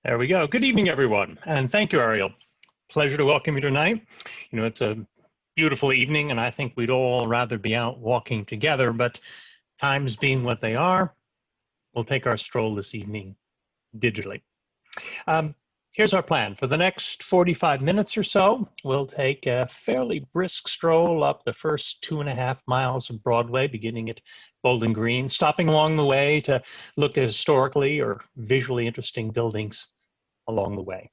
There we go. Good evening, everyone. And thank you, Ariel. Pleasure to welcome you tonight. You know, it's a beautiful evening, and I think we'd all rather be out walking together, but times being what they are, we'll take our stroll this evening digitally. Here's our plan. For the next 45 minutes or so, we'll take a fairly brisk stroll up the first 2.5 miles of Broadway, beginning at Bowling Green, stopping along the way to look at historically or visually interesting buildings along the way.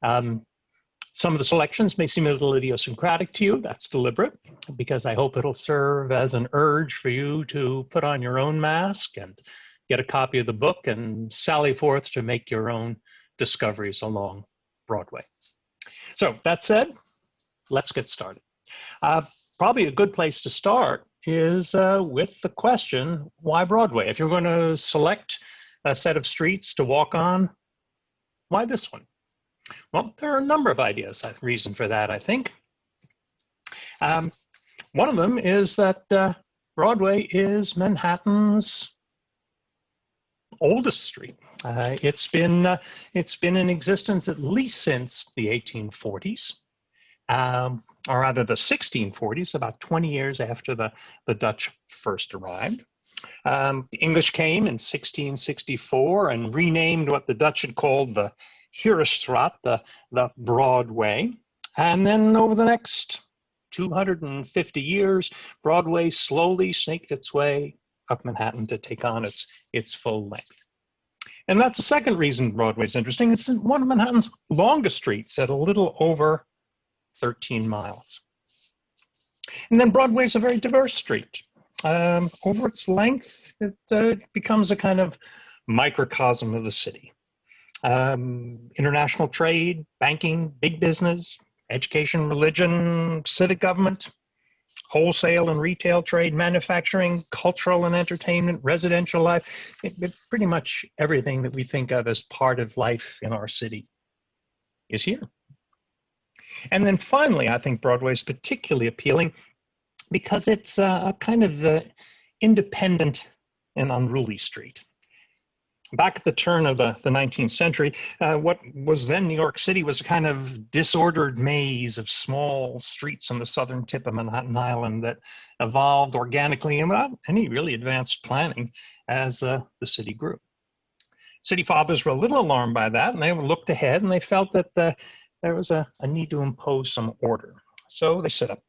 Some of the selections may seem a little idiosyncratic to you. That's deliberate, because I hope it'll serve as an urge for you to put on your own mask and get a copy of the book and sally forth to make your own discoveries along Broadway. So that said, let's get started. Probably a good place to start is with the question, why Broadway? If you're going to select a set of streets to walk on, why this one? Well, there are a number of reason for that, I think. One of them is that Broadway is Manhattan's oldest street. It's been in existence at least since the 1840s, or rather the 1640s, about 20 years after the Dutch first arrived. The English came in 1664 and renamed what the Dutch had called the Herenstraat, the Broadway. And then over the next 250 years, Broadway slowly snaked its way up Manhattan to take on its full length. And that's the second reason Broadway is interesting. It's one of Manhattan's longest streets at a little over 13 miles. And then Broadway is a very diverse street. Over its length, it becomes a kind of microcosm of the city. International trade, banking, big business, education, religion, civic government, wholesale and retail trade, manufacturing, cultural and entertainment, residential life, pretty much everything that we think of as part of life in our city is here. And then finally, I think Broadway is particularly appealing because it's a kind of independent and unruly street. Back at the turn of the 19th century, what was then New York City was a kind of disordered maze of small streets on the southern tip of Manhattan Island that evolved organically and without any really advanced planning as the city grew. City fathers were a little alarmed by that, and they looked ahead and they felt that there was a need to impose some order. So they set up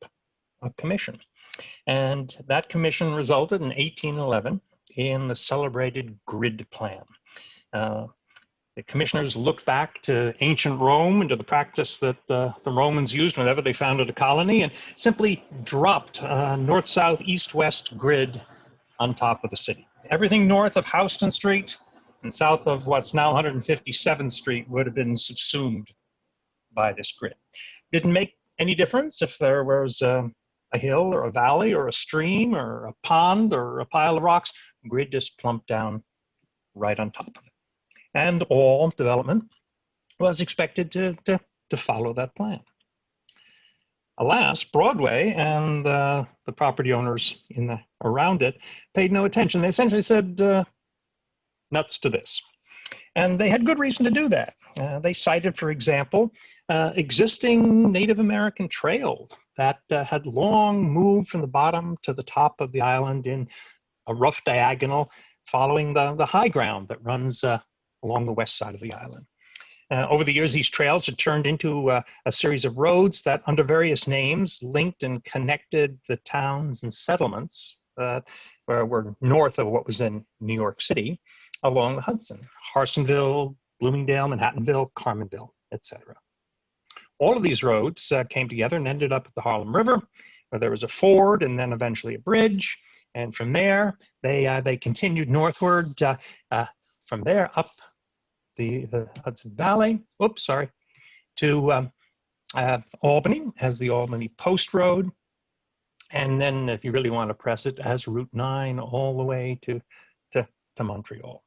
a commission. And that commission resulted in 1811 in the celebrated grid plan. The commissioners looked back to ancient Rome and to the practice that the Romans used whenever they founded a colony and simply dropped a north, south, east, west grid on top of the city. Everything north of Houston Street and south of what's now 157th Street would have been subsumed by this grid. Didn't make any difference if there was a hill or a valley or a stream or a pond or a pile of rocks. Grid just plumped down right on top of it. And all development was expected to follow that plan. Alas, Broadway and the property owners around it paid no attention. They essentially said, nuts to this. And they had good reason to do that. They cited, for example, existing Native American trails that had long moved from the bottom to the top of the island in a rough diagonal following the high ground that runs along the west side of the island. Over the years, these trails had turned into a series of roads that, under various names, linked and connected the towns and settlements that were north of what was in New York City along the Hudson: Harsonville, Bloomingdale, Manhattanville, Carmenville, etc. All of these roads came together and ended up at the Harlem River, where there was a ford and then eventually a bridge. And from there, they continued northward from there up the Hudson Valley, to Albany as the Albany Post Road. And then if you really want to press it, as Route 9 all the way to Montreal.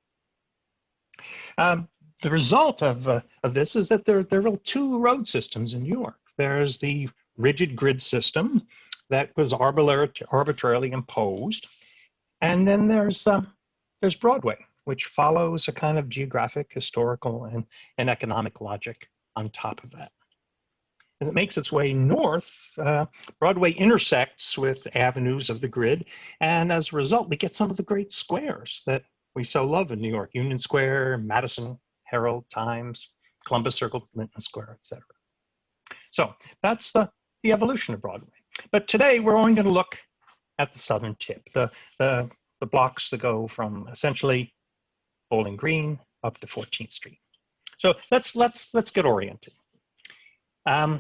The result of this is that there are really two road systems in New York. There's the rigid grid system that was arbitrarily imposed, and then there's Broadway, which follows a kind of geographic, historical, and economic logic on top of that. As it makes its way north, Broadway intersects with avenues of the grid, and as a result, we get some of the great squares that we so love in New York: Union Square, Madison, Herald, Times, Columbus Circle, Lincoln Square, etc. So that's the evolution of Broadway. But today we're only going to look at the southern tip, the blocks that go from essentially Bowling Green up to 14th Street. So let's get oriented.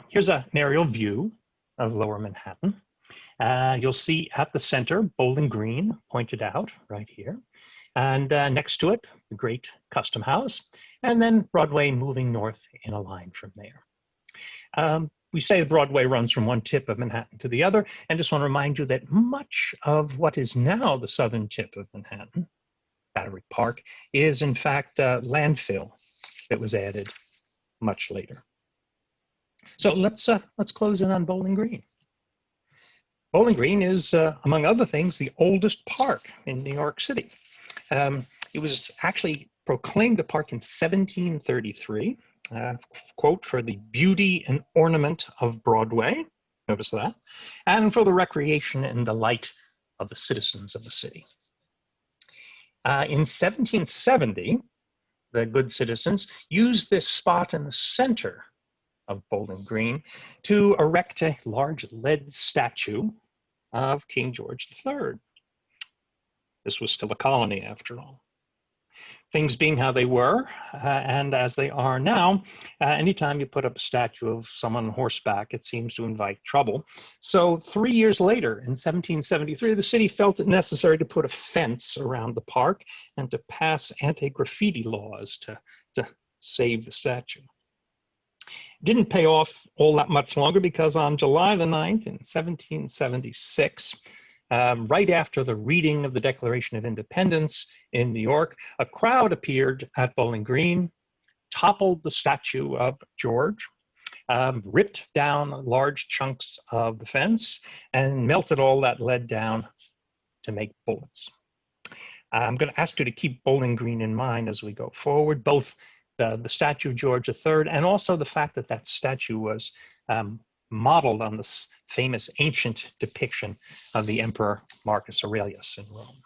Here's an aerial view of Lower Manhattan. You'll see at the center Bowling Green pointed out right here, and next to it the great Custom House, and then Broadway moving north in a line from there. We say Broadway runs from one tip of Manhattan to the other, and just want to remind you that much of what is now the southern tip of Manhattan, Battery Park, is in fact landfill that was added much later. So let's close in on Bowling Green. Bowling Green is, among other things, the oldest park in New York City. It was actually proclaimed a park in 1733. Quote, for the beauty and ornament of Broadway, notice that, and for the recreation and delight of the citizens of the city. In 1770, the good citizens used this spot in the center of Bowling Green to erect a large lead statue of King George III. This was still a colony after all. Things being how they were, and as they are now, anytime you put up a statue of someone on horseback, it seems to invite trouble. So 3 years later, in 1773, the city felt it necessary to put a fence around the park and to pass anti-graffiti laws to save the statue. Didn't pay off all that much longer, because on July the 9th in 1776, right after the reading of the Declaration of Independence in New York, a crowd appeared at Bowling Green, toppled the statue of George, ripped down large chunks of the fence, and melted all that lead down to make bullets. I'm going to ask you to keep Bowling Green in mind as we go forward, both the statue of George III and also the fact that that statue was modeled on this famous ancient depiction of the Emperor Marcus Aurelius in Rome.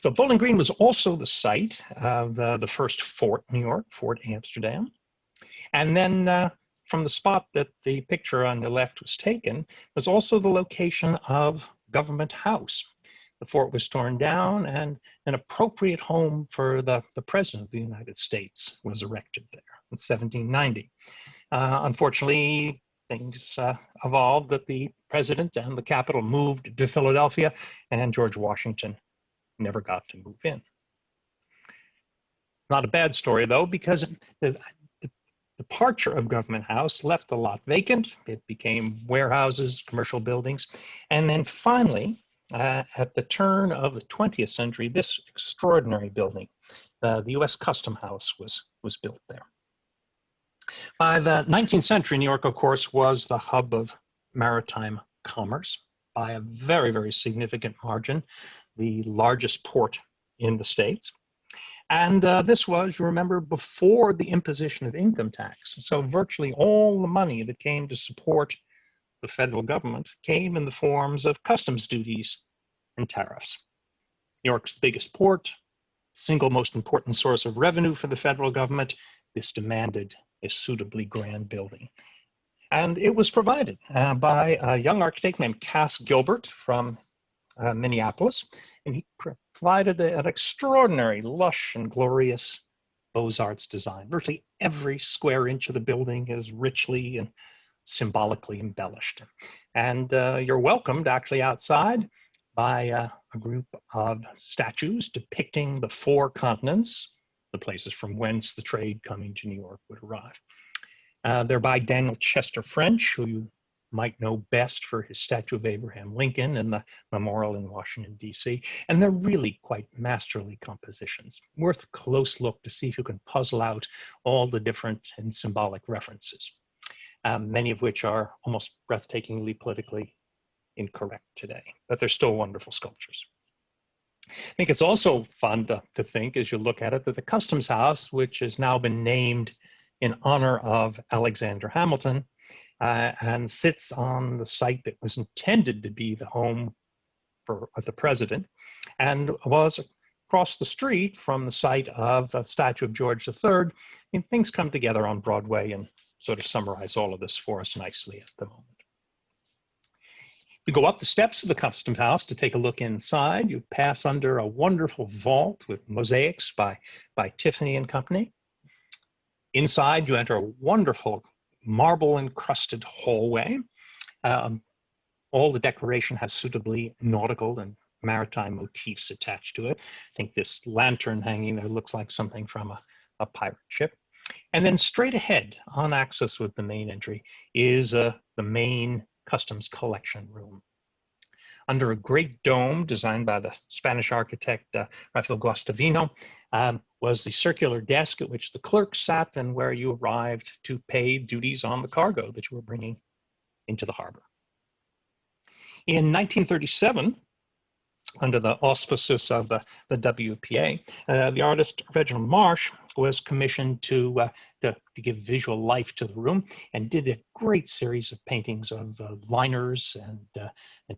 So Bowling Green was also the site of the first fort in New York, Fort Amsterdam. And then from the spot that the picture on the left was taken was also the location of Government House. The fort was torn down, and an appropriate home for the President of the United States was erected there in 1790. Unfortunately, things evolved that the President and the capital moved to Philadelphia, and George Washington never got to move in. Not a bad story, though, because the departure of Government House left the lot vacant. It became warehouses, commercial buildings, and then finally, at the turn of the 20th century, this extraordinary building, the U.S. Custom House, was built there. By the 19th century, New York, of course, was the hub of maritime commerce by a very, very significant margin, the largest port in the States. And this was, you remember, before the imposition of income tax. So virtually all the money that came to support the federal government came in the forms of customs duties and tariffs. New York's the biggest port, single most important source of revenue for the federal government. This demanded a suitably grand building. And it was provided by a young architect named Cass Gilbert from Minneapolis. And he provided an extraordinary, lush and glorious Beaux-Arts design. Virtually every square inch of the building is richly and symbolically embellished. And you're welcomed actually outside by a group of statues depicting the 4 continents, the places from whence the trade coming to New York would arrive. They're by Daniel Chester French, who you might know best for his statue of Abraham Lincoln and the memorial in Washington, D.C. And they're really quite masterly compositions, worth a close look to see if you can puzzle out all the different and symbolic references, many of which are almost breathtakingly politically incorrect today, but they're still wonderful sculptures. think it's also fun to think as you look at it that the Customs House, which has now been named in honor of Alexander Hamilton, and sits on the site that was intended to be the home for the president, and was across the street from the site of the statue of George III. And things come together on Broadway and sort of summarize all of this for us nicely at the moment. You go up the steps of the Customs House to take a look inside. You pass under a wonderful vault with mosaics by Tiffany and Company. Inside, you enter a wonderful marble-encrusted hallway. All the decoration has suitably nautical and maritime motifs attached to it. I think this lantern hanging there looks like something from a pirate ship. And then straight ahead, on axis with the main entry, is the main customs collection room. Under a great dome designed by the Spanish architect Rafael Guastavino was the circular desk at which the clerks sat and where you arrived to pay duties on the cargo that you were bringing into the harbor. In 1937, under the auspices of the WPA, the artist Reginald Marsh was commissioned to give visual life to the room and did a great series of paintings of liners and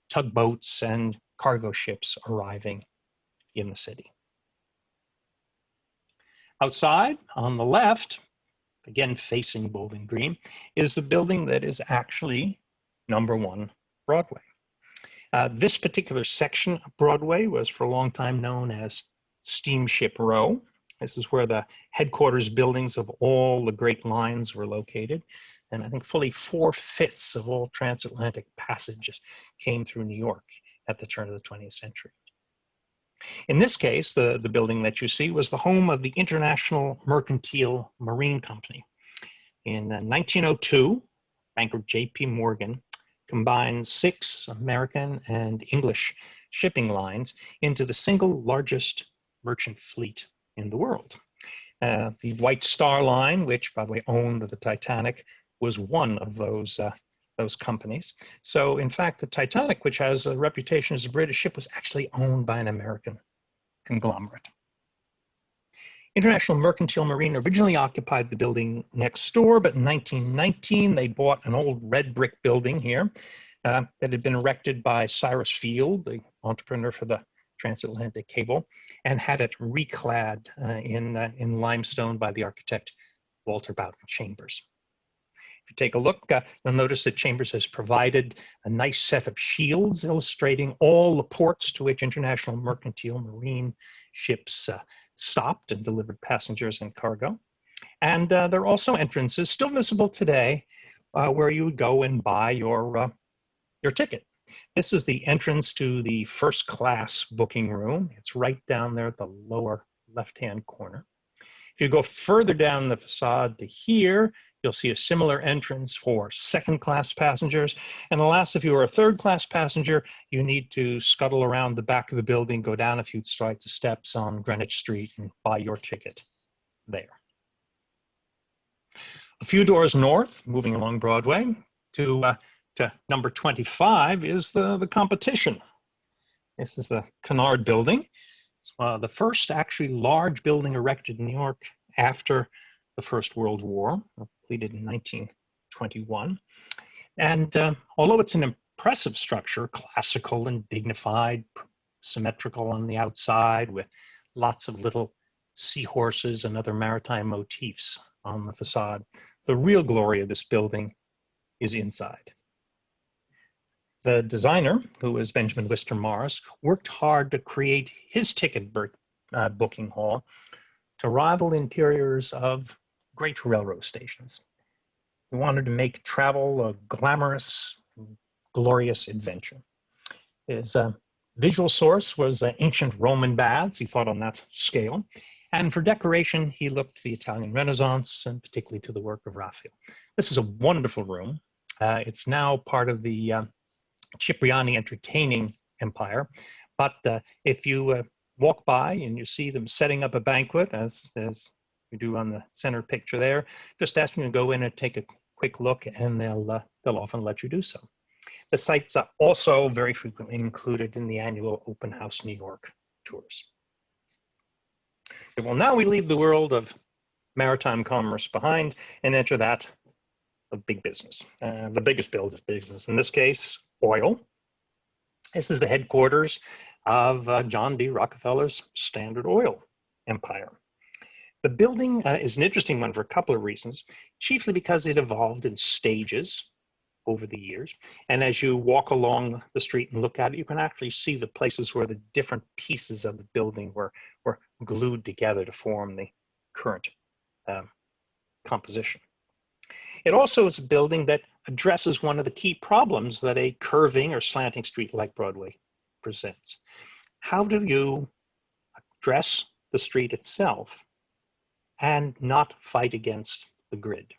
tugboats and cargo ships arriving in the city. Outside, on the left, again facing Bowling Green, is the building that is actually #1 Broadway. This particular section of Broadway was for a long time known as Steamship Row. This is where the headquarters buildings of all the great lines were located. And I think fully 4/5 of all transatlantic passages came through New York at the turn of the 20th century. In this case, the building that you see was the home of the International Mercantile Marine Company. In 1902, banker J.P. Morgan combined 6 American and English shipping lines into the single largest merchant fleet in the world. The White Star Line, which by the way owned the Titanic, was one of those companies. So in fact, the Titanic, which has a reputation as a British ship, was actually owned by an American conglomerate. International Mercantile Marine originally occupied the building next door, but in 1919, they bought an old red brick building here that had been erected by Cyrus Field, the entrepreneur for the transatlantic cable, and had it reclad in limestone by the architect Walter Bowden Chambers. If you take a look, you'll notice that Chambers has provided a nice set of shields illustrating all the ports to which International Mercantile Marine ships stopped and delivered passengers and cargo. And there are also entrances still visible today where you would go and buy your ticket. This is the entrance to the first class booking room. It's right down there at the lower left-hand corner. If you go further down the facade to here, you'll see a similar entrance for second-class passengers. And alas, if you are a third-class passenger, you need to scuttle around the back of the building, go down a few flights of steps on Greenwich Street and buy your ticket there. A few doors north, moving along Broadway, to number 25 is the competition. This is the Kennard Building. It's the first actually large building erected in New York after the First World War, completed in 1921. And although it's an impressive structure, classical and dignified, symmetrical on the outside with lots of little seahorses and other maritime motifs on the facade, the real glory of this building is inside. The designer, who is Benjamin Wister Morris, worked hard to create his ticket booking hall to rival interiors of great railroad stations. He wanted to make travel a glamorous, glorious adventure. His visual source was ancient Roman baths. He thought on that scale. And for decoration, he looked to the Italian Renaissance and particularly to the work of Raphael. This is a wonderful room. It's now part of the Cipriani entertaining empire. But if you walk by and you see them setting up a banquet, as we do on the center picture there, just ask them to go in and take a quick look, and they'll often let you do so. The sites are also very frequently included in the annual Open House New York tours. Well, now we leave the world of maritime commerce behind and enter that of big business, the biggest business, in this case, oil. This is the headquarters of John D. Rockefeller's Standard Oil empire. The building is an interesting one for a couple of reasons, chiefly because it evolved in stages over the years. And as you walk along the street and look at it, you can actually see the places where the different pieces of the building were glued together to form the current composition. It also is a building that addresses one of the key problems that a curving or slanting street like Broadway presents. How do you address the street itself and not fight against the grid?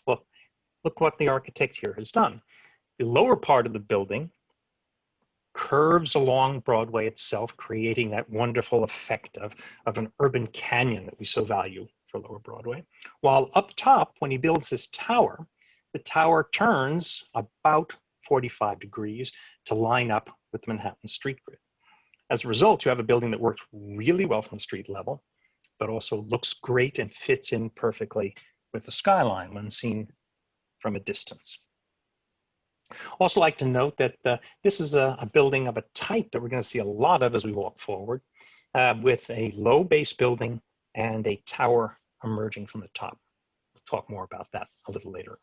Well, look what the architect here has done. The lower part of the building curves along Broadway itself, creating that wonderful effect of an urban canyon that we so value for Lower Broadway. While up top, when he builds this tower, the tower turns about 45 degrees to line up with the Manhattan street grid. As a result, you have a building that works really well from the street level, but also looks great and fits in perfectly with the skyline when seen from a distance. Also like to note that this is a building of a type that we're going to see a lot of as we walk forward, with a low base building and a tower emerging from the top. We'll talk more about that a little later on.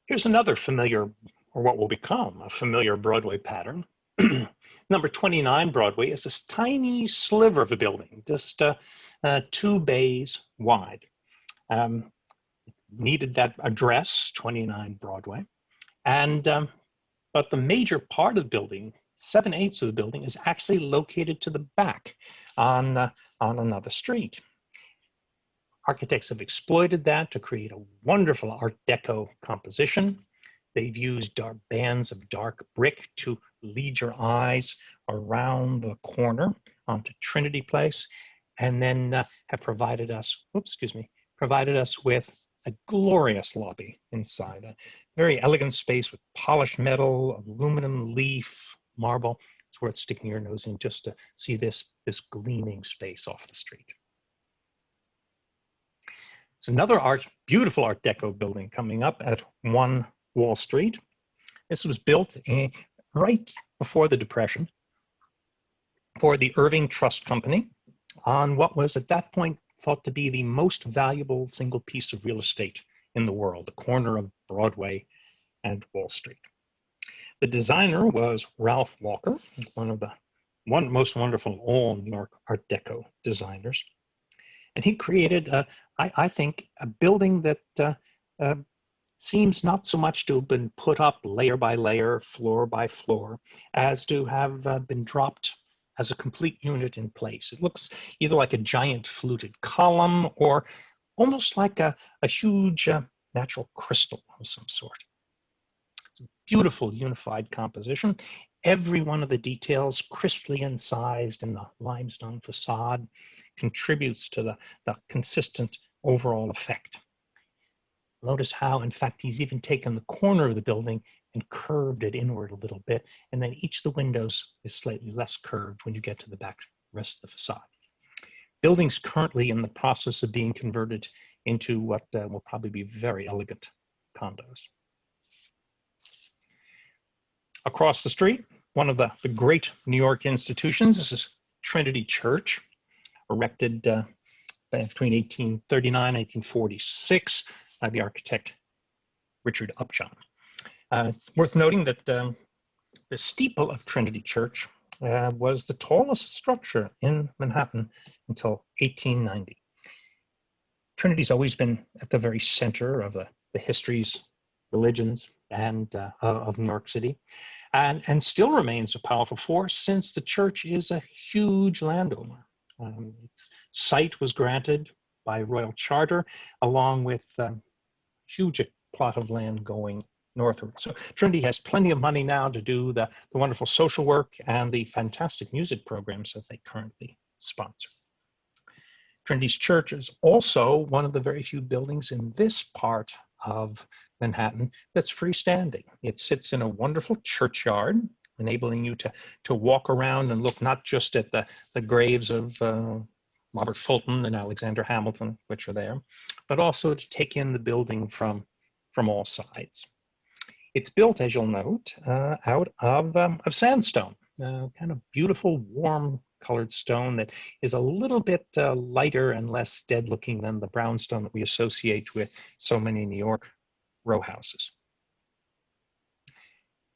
Here's another familiar, or what will become a familiar Broadway pattern. Number 29 Broadway is this tiny sliver of a building, just 2 bays wide. Needed that address, 29 Broadway. And but the major part of the building, 7/8 of the building, is actually located to the back on another street. Architects have exploited that to create a wonderful Art Deco composition. They've used bands of dark brick to lead your eyes around the corner onto Trinity Place, and then have provided us with a glorious lobby inside, a very elegant space with polished metal, aluminum, leaf, marble. It's worth sticking your nose in just to see this gleaming space off the street. It's another beautiful Art Deco building coming up at 1 Wall Street. This was built right before the Depression for the Irving Trust Company on what was at that point thought to be the most valuable single piece of real estate in the world, the corner of Broadway and Wall Street. The designer was Ralph Walker, one of the most wonderful all New York Art Deco designers. And he created, I think, a building that seems not so much to have been put up layer by layer, floor by floor, as to have been dropped as a complete unit in place. It looks either like a giant fluted column or almost like a huge natural crystal of some sort. It's a beautiful unified composition. Every one of the details crisply incised in the limestone facade contributes to the consistent overall effect. Notice how, in fact, he's even taken the corner of the building and curved it inward a little bit, and then each of the windows is slightly less curved when you get to the back rest of the facade. Building's currently in the process of being converted into what will probably be very elegant condos. Across the street, one of the great New York institutions, this is Trinity Church, erected between 1839 and 1846 by the architect Richard Upjohn. It's worth noting that the steeple of Trinity Church was the tallest structure in Manhattan until 1890. Trinity's always been at the very center of the histories, religions, and of New York City, and still remains a powerful force since the church is a huge landowner. Its site was granted by royal charter, along with a huge plot of land going northward. So Trinity has plenty of money now to do the wonderful social work and the fantastic music programs that they currently sponsor. Trinity's church is also one of the very few buildings in this part of Manhattan that's freestanding. It sits in a wonderful churchyard enabling you to walk around and look not just at the graves of Robert Fulton and Alexander Hamilton, which are there, but also to take in the building from all sides. It's built, as you'll note, out of sandstone, kind of beautiful, warm colored stone that is a little bit lighter and less dead looking than the brownstone that we associate with so many New York row houses.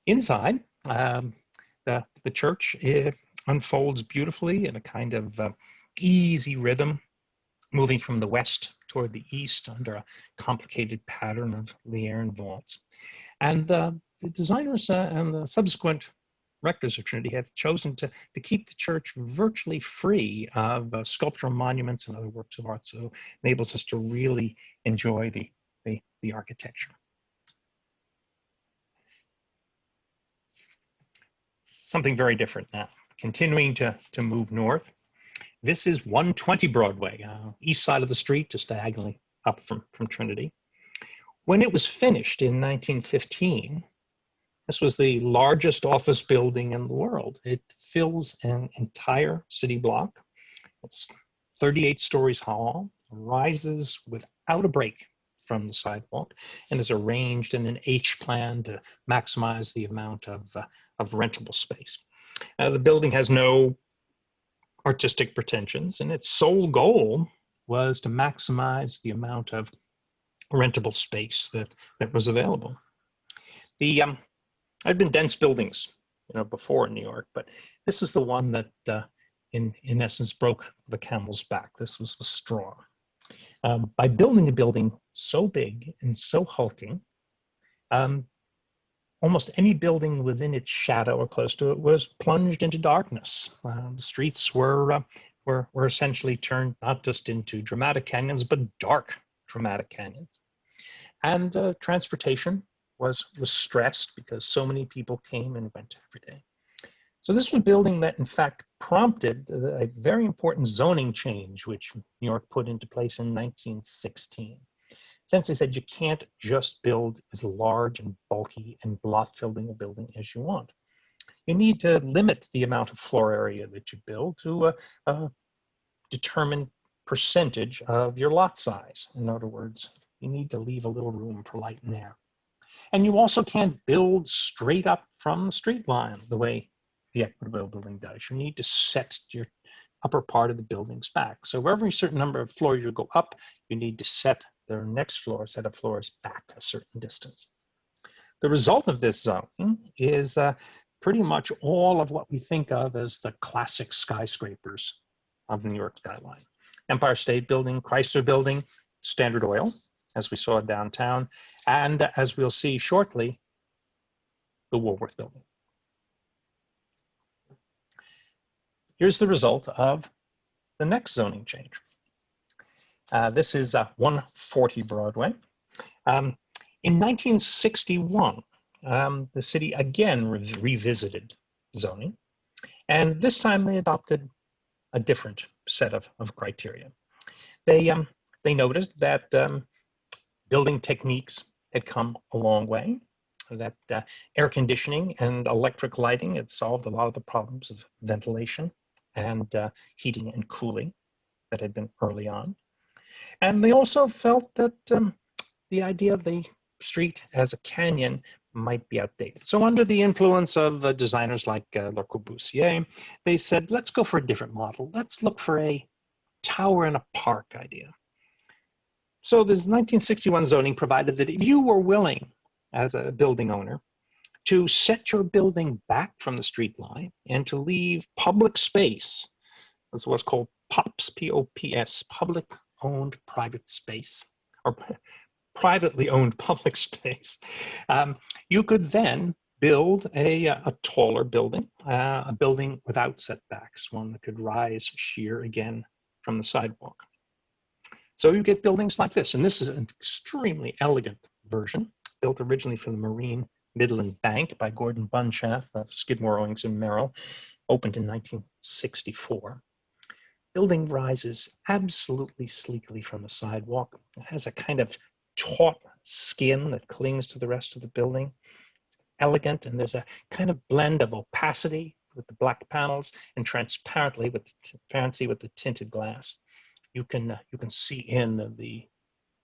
Inside, the church, it unfolds beautifully in a kind of easy rhythm, moving from the west toward the east under a complicated pattern of Lierne vaults. And the designers and the subsequent rectors of Trinity have chosen to keep the church virtually free of sculptural monuments and other works of art, so it enables us to really enjoy the architecture. Something very different now. Continuing to move north. This is 120 Broadway, east side of the street, just diagonally up from Trinity. When it was finished in 1915, this was the largest office building in the world. It fills an entire city block. It's 38 stories tall, rises without a break from the sidewalk, and is arranged in an H plan to maximize the amount of rentable space. The building has no artistic pretensions, and its sole goal was to maximize the amount of rentable space that was available. I've been dense buildings, before in New York, but this is the one that, in essence, broke the camel's back. This was the straw. By building a building so big and so hulking, almost any building within its shadow or close to it was plunged into darkness. The streets were essentially turned not just into dramatic canyons, but dark dramatic canyons. And transportation was stressed because so many people came and went every day. So this was a building that, in fact, prompted a very important zoning change, which New York put into place in 1916. Essentially said you can't just build as large and bulky and block-filling a building as you want. You need to limit the amount of floor area that you build to a determined percentage of your lot size. In other words, you need to leave a little room for light and air. And you also can't build straight up from the street line the way the Equitable building does. You need to set your upper part of the buildings back. So every certain number of floors you go up, you need to set the next set of floors back a certain distance. The result of this zoning is pretty much all of what we think of as the classic skyscrapers of the New York skyline. Empire State Building, Chrysler Building, Standard Oil, as we saw downtown, and as we'll see shortly, the Woolworth Building. Here's the result of the next zoning change. This is 140 Broadway. In 1961, the city again revisited zoning, and this time they adopted a different set of criteria. They noticed that building techniques had come a long way, that air conditioning and electric lighting had solved a lot of the problems of ventilation and heating and cooling that had been early on. And they also felt that the idea of the street as a canyon might be outdated. So under the influence of designers like Le Corbusier, they said, let's go for a different model. Let's look for a tower in a park idea. So this 1961 zoning provided that if you were willing, as a building owner, to set your building back from the street line and to leave public space, that's what's called POPS, P-O-P-S, public owned private space, or privately owned public space, you could then build a taller building, a building without setbacks, one that could rise sheer again from the sidewalk. So you get buildings like this, and this is an extremely elegant version, built originally for the Marine Midland Bank by Gordon Bunshaft of Skidmore, Owings and Merrill, opened in 1964. Building rises absolutely sleekly from the sidewalk. It has a kind of taut skin that clings to the rest of the building. elegant, and there's a kind of blend of opacity with the black panels and transparency with the tinted glass. You can see in the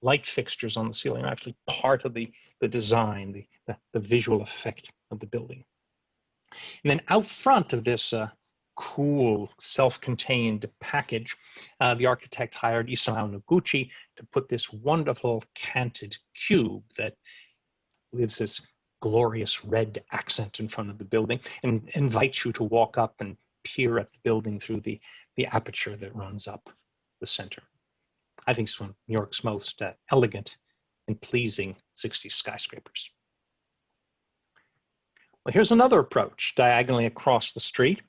light fixtures on the ceiling are actually part of the design, the visual effect of the building. And then out front of this cool, self-contained package, the architect hired Isao Noguchi to put this wonderful canted cube that leaves this glorious red accent in front of the building and invites you to walk up and peer at the building through the aperture that runs up the center. I think it's one of New York's most elegant and pleasing 60s skyscrapers. Well, here's another approach diagonally across the street.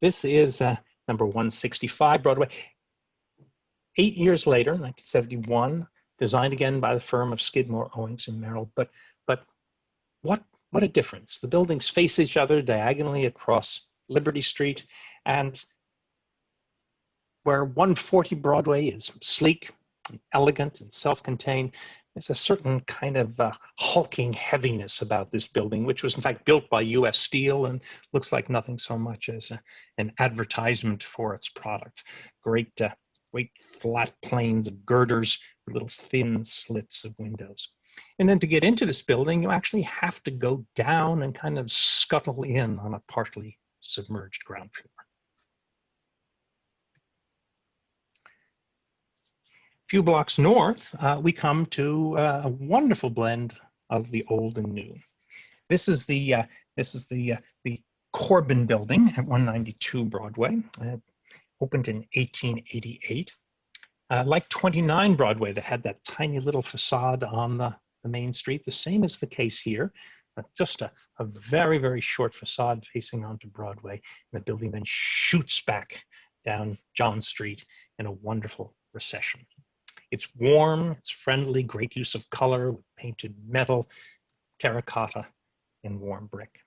This is number 165 Broadway. 8 years later, 1971, designed again by the firm of Skidmore, Owings and Merrill. But what a difference. The buildings face each other diagonally across Liberty Street, and where 140 Broadway is sleek, and elegant, and self-contained, there's a certain kind of hulking heaviness about this building, which was in fact built by U.S. Steel and looks like nothing so much as an advertisement for its product. Great flat planes of girders with little thin slits of windows. And then to get into this building, you actually have to go down and kind of scuttle in on a partly submerged ground floor. A few blocks north, we come to a wonderful blend of the old and new. This is the Corbin building at 192 Broadway. Opened in 1888. Like 29 Broadway, that had that tiny little facade on the main street. The same is the case here. Just a very, very short facade facing onto Broadway. And the building then shoots back down John Street in a wonderful recession. It's warm, it's friendly, great use of color with painted metal, terracotta, and warm brick.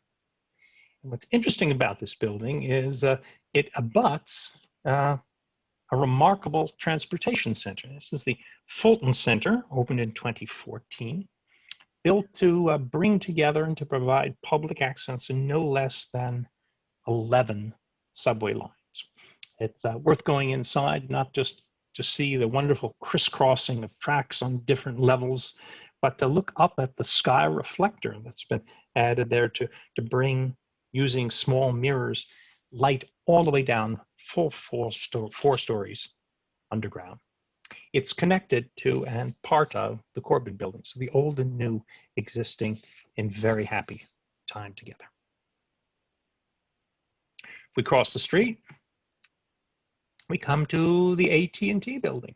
And what's interesting about this building is it abuts a remarkable transportation center. This is the Fulton Center, opened in 2014, built to bring together and to provide public access in no less than 11 subway lines. It's worth going inside, not just to see the wonderful crisscrossing of tracks on different levels, but to look up at the sky reflector that's been added there to bring, using small mirrors, light all the way down full four stories underground. It's connected to and part of the Corbin building, so the old and new existing in very happy time together. If we cross the street, we come to the AT&T building.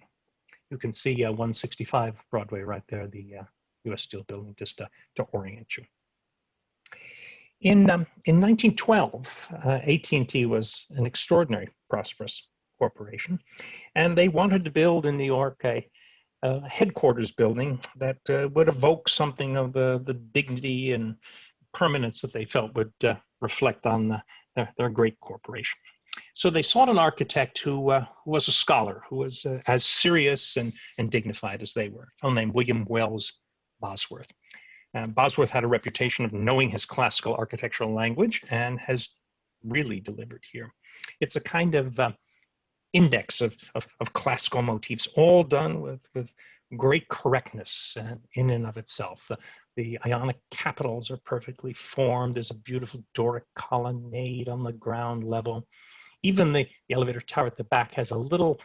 You can see 165 Broadway right there, the U.S. Steel building, just to orient you. In 1912, AT&T was an extraordinary prosperous corporation, and they wanted to build in New York a headquarters building that would evoke something of the dignity and permanence that they felt would reflect on their great corporation. So they sought an architect who was a scholar, who was as serious and dignified as they were, a fellow named William Wells Bosworth. Bosworth had a reputation of knowing his classical architectural language and has really delivered here. It's a kind of index of classical motifs, all done with great correctness in and of itself. The Ionic capitals are perfectly formed. There's a beautiful Doric colonnade on the ground level. Even the elevator tower at the back has a little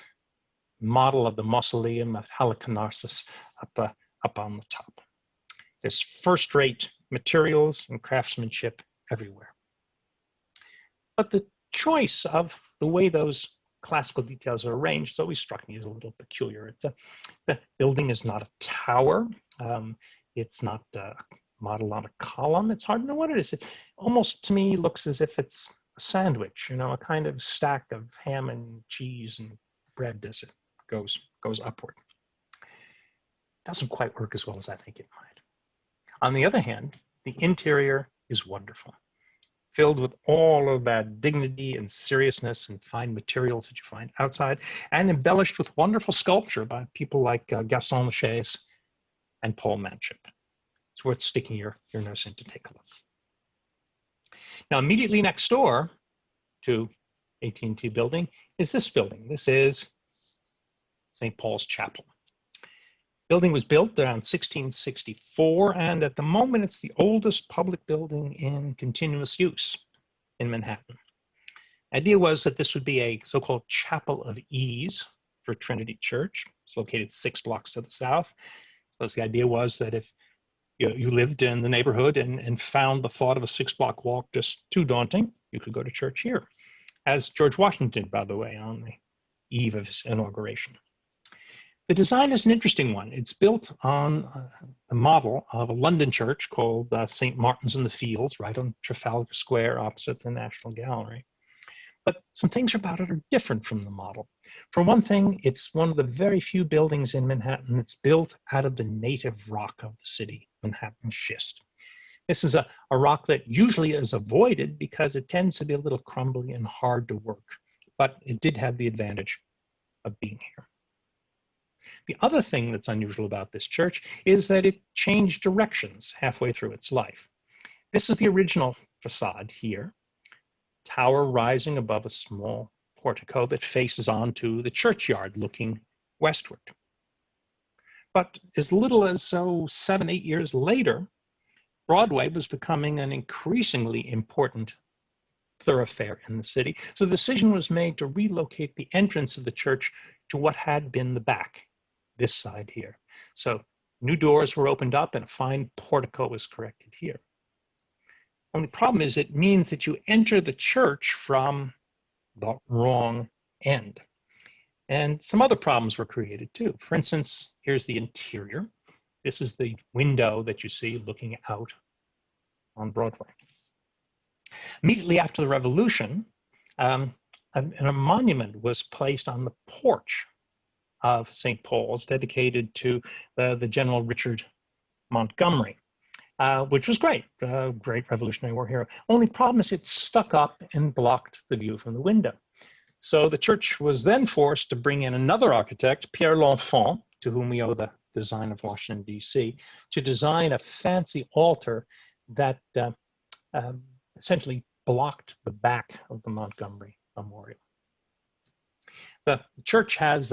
model of the mausoleum of Halicarnassus up on the top. There's first-rate materials and craftsmanship everywhere. But the choice of the way those classical details are arranged always struck me as a little peculiar. The building is not a tower. It's not modeled on a column. It's hard to know what it is. It almost, to me, looks as if it's a sandwich, you know, a kind of stack of ham and cheese and bread as it goes upward. Doesn't quite work as well as I think it might. On the other hand, the interior is wonderful, filled with all of that dignity and seriousness and fine materials that you find outside, and embellished with wonderful sculpture by people like Gaston Lachaise and Paul Manship. It's worth sticking your nose in to take a look. Now, immediately next door to AT&T building is this building. This is St. Paul's Chapel. Building was built around 1664, and at the moment it's the oldest public building in continuous use in Manhattan. The idea was that this would be a so-called chapel of ease for Trinity Church. It's located 6 blocks to the south. So the idea was that if you lived in the neighborhood and found the thought of a 6-block walk just too daunting, you could go to church here, as George Washington did, by the way, on the eve of his inauguration. The design is an interesting one. It's built on a model of a London church called St. Martin's in the Fields, right on Trafalgar Square opposite the National Gallery. But some things about it are different from the model. For one thing, it's one of the very few buildings in Manhattan that's built out of the native rock of the city, Manhattan schist. This is a rock that usually is avoided because it tends to be a little crumbly and hard to work, but it did have the advantage of being here. The other thing that's unusual about this church is that it changed directions halfway through its life. This is the original facade here, tower rising above a small portico that faces onto the churchyard looking westward. But as little as 7-8 years later, Broadway was becoming an increasingly important thoroughfare in the city. So the decision was made to relocate the entrance of the church to what had been the back, this side here. So new doors were opened up and a fine portico was corrected here. Only problem is it means that you enter the church from the wrong end. And some other problems were created too. For instance, here's the interior. This is the window that you see looking out on Broadway. Immediately after the Revolution, a monument was placed on the porch of St. Paul's dedicated to the General Richard Montgomery, which was great, great Revolutionary War hero. Only problem is it stuck up and blocked the view from the window. So the church was then forced to bring in another architect, Pierre L'Enfant, to whom we owe the design of Washington, D.C., to design a fancy altar that essentially blocked the back of the Montgomery Memorial. The church has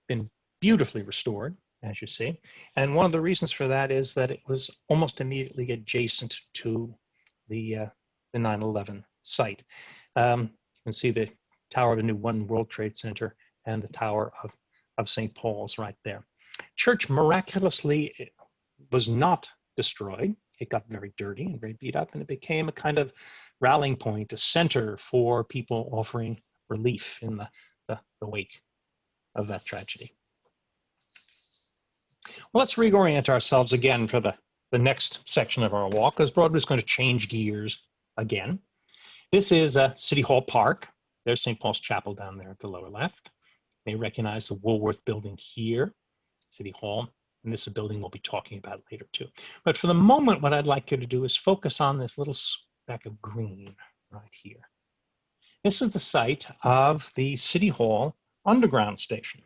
been beautifully restored, as you see, and one of the reasons for that is that it was almost immediately adjacent to the 9/11 site. You can see the tower of the new One World Trade Center and the tower of St. Paul's right there. Church miraculously was not destroyed. It got very dirty and very beat up, and it became a kind of rallying point, a center for people offering relief in the wake of that tragedy. Well, let's reorient ourselves again for the next section of our walk, because Broadway is going to change gears again. This is City Hall Park. There's St. Paul's Chapel down there at the lower left. You may recognize the Woolworth Building here, City Hall. And this is a building we'll be talking about later too. But for the moment, what I'd like you to do is focus on this little speck of green right here. This is the site of the City Hall Underground Station.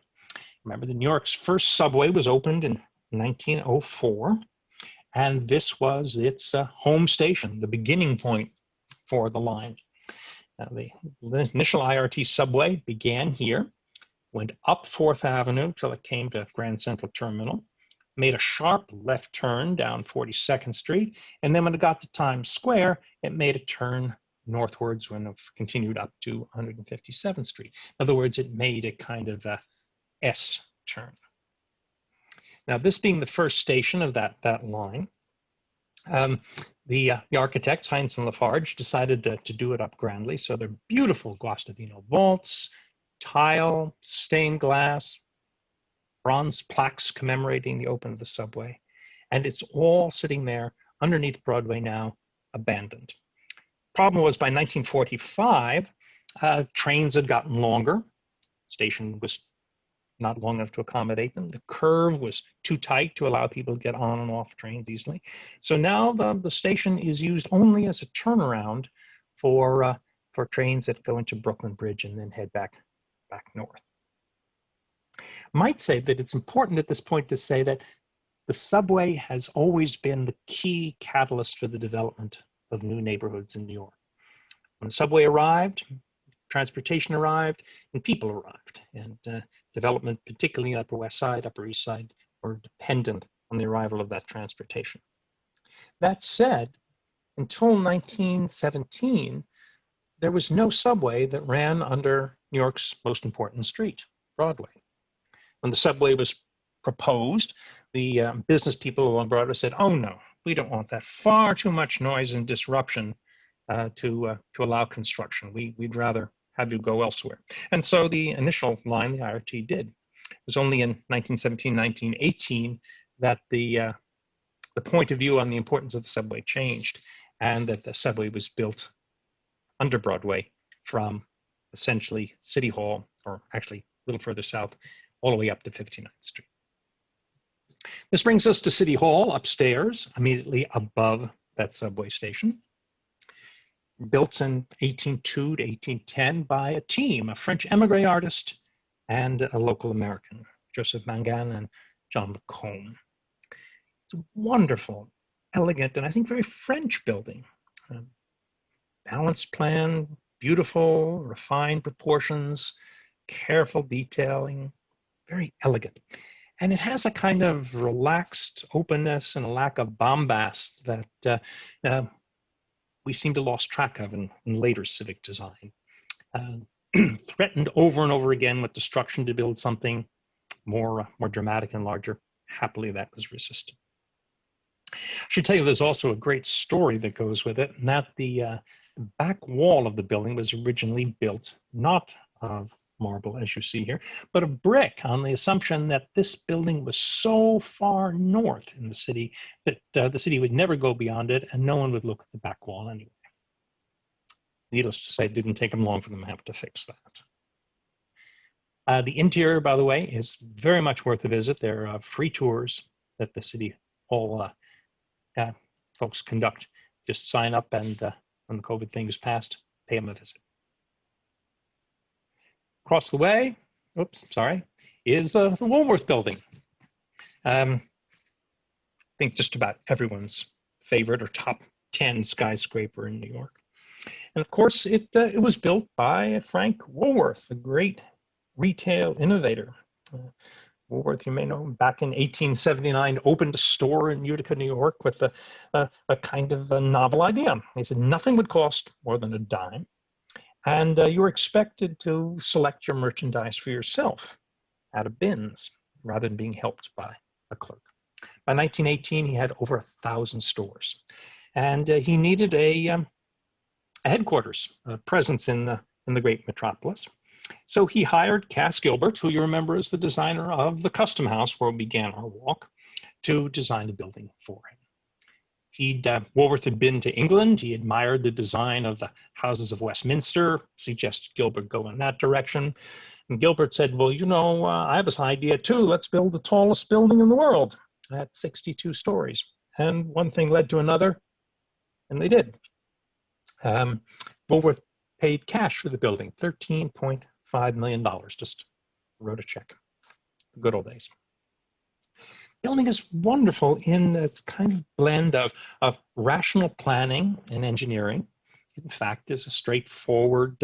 Remember, the New York's first subway was opened in 1904, and this was its home station, the beginning point for the line. Now, the initial IRT subway began here, went up 4th Avenue till it came to Grand Central Terminal, made a sharp left turn down 42nd Street, and then when it got to Times Square, it made a turn northwards when it continued up to 157th Street. In other words, it made a kind of a S turn. Now, this being the first station of that line, the architects, Heinz and Lafarge, decided to do it up grandly. So they're beautiful Guastavino vaults, tile, stained glass, bronze plaques commemorating the opening of the subway. And it's all sitting there underneath Broadway now, abandoned. Problem was by 1945, trains had gotten longer. Station was not long enough to accommodate them. The curve was too tight to allow people to get on and off trains easily. So now the station is used only as a turnaround for trains that go into Brooklyn Bridge and then head back north. Might say that it's important at this point to say that the subway has always been the key catalyst for the development of new neighborhoods in New York. When the subway arrived, transportation arrived, and people arrived. And development, particularly Upper West Side, Upper East Side, were dependent on the arrival of that transportation. That said, until 1917, there was no subway that ran under New York's most important street, Broadway. When the subway was proposed, the business people along Broadway said, "Oh no, we don't want that. Far too much noise and disruption to allow construction. We'd rather have you go elsewhere." And so the initial line, the IRT did. It was only in 1917, 1918 that the point of view on the importance of the subway changed, and that the subway was built under Broadway from essentially City Hall, or actually a little further south, all the way up to 59th Street. This brings us to City Hall upstairs, immediately above that subway station. Built in 1802 to 1810 by a team, a French emigre artist and a local American, Joseph Mangan and John Lacombe. It's a wonderful, elegant, and I think very French building. Balanced plan, beautiful, refined proportions, careful detailing, very elegant. And it has a kind of relaxed openness and a lack of bombast that we seem to lost track of in later civic design. Threatened over and over again with destruction to build something more dramatic and larger. Happily, that was resisted. I should tell you there's also a great story that goes with it, and that the back wall of the building was originally built not of marble, as you see here, but of brick, on the assumption that this building was so far north in the city that the city would never go beyond it and no one would look at the back wall anyway. Needless to say, it didn't take them long for them to have to fix that. The interior, by the way, is very much worth a visit. There are free tours that the City Hall folks conduct. Just sign up, and when the COVID thing is passed, pay them a visit. Across the way, is the Woolworth Building. I think just about everyone's favorite or top 10 skyscraper in New York. And of course, it was built by Frank Woolworth, a great retail innovator. Woolworth, you may know, back in 1879, opened a store in Utica, New York with a kind of a novel idea. He said nothing would cost more than a dime. And you were expected to select your merchandise for yourself out of bins rather than being helped by a clerk. By 1918, he had over 1,000 stores. And he needed a headquarters, a presence in the great metropolis. So he hired Cass Gilbert, who you remember is the designer of the Custom House where we began our walk, to design a building for him. Woolworth had been to England. He admired the design of the houses of Westminster, suggested Gilbert go in that direction. And Gilbert said, well, you know, I have this idea too. Let's build the tallest building in the world at 62 stories. And one thing led to another, and they did. Woolworth paid cash for the building, $13.5 million, just wrote a check. The good old days. Building is wonderful in its kind of blend of rational planning and engineering. In fact, is a straightforward,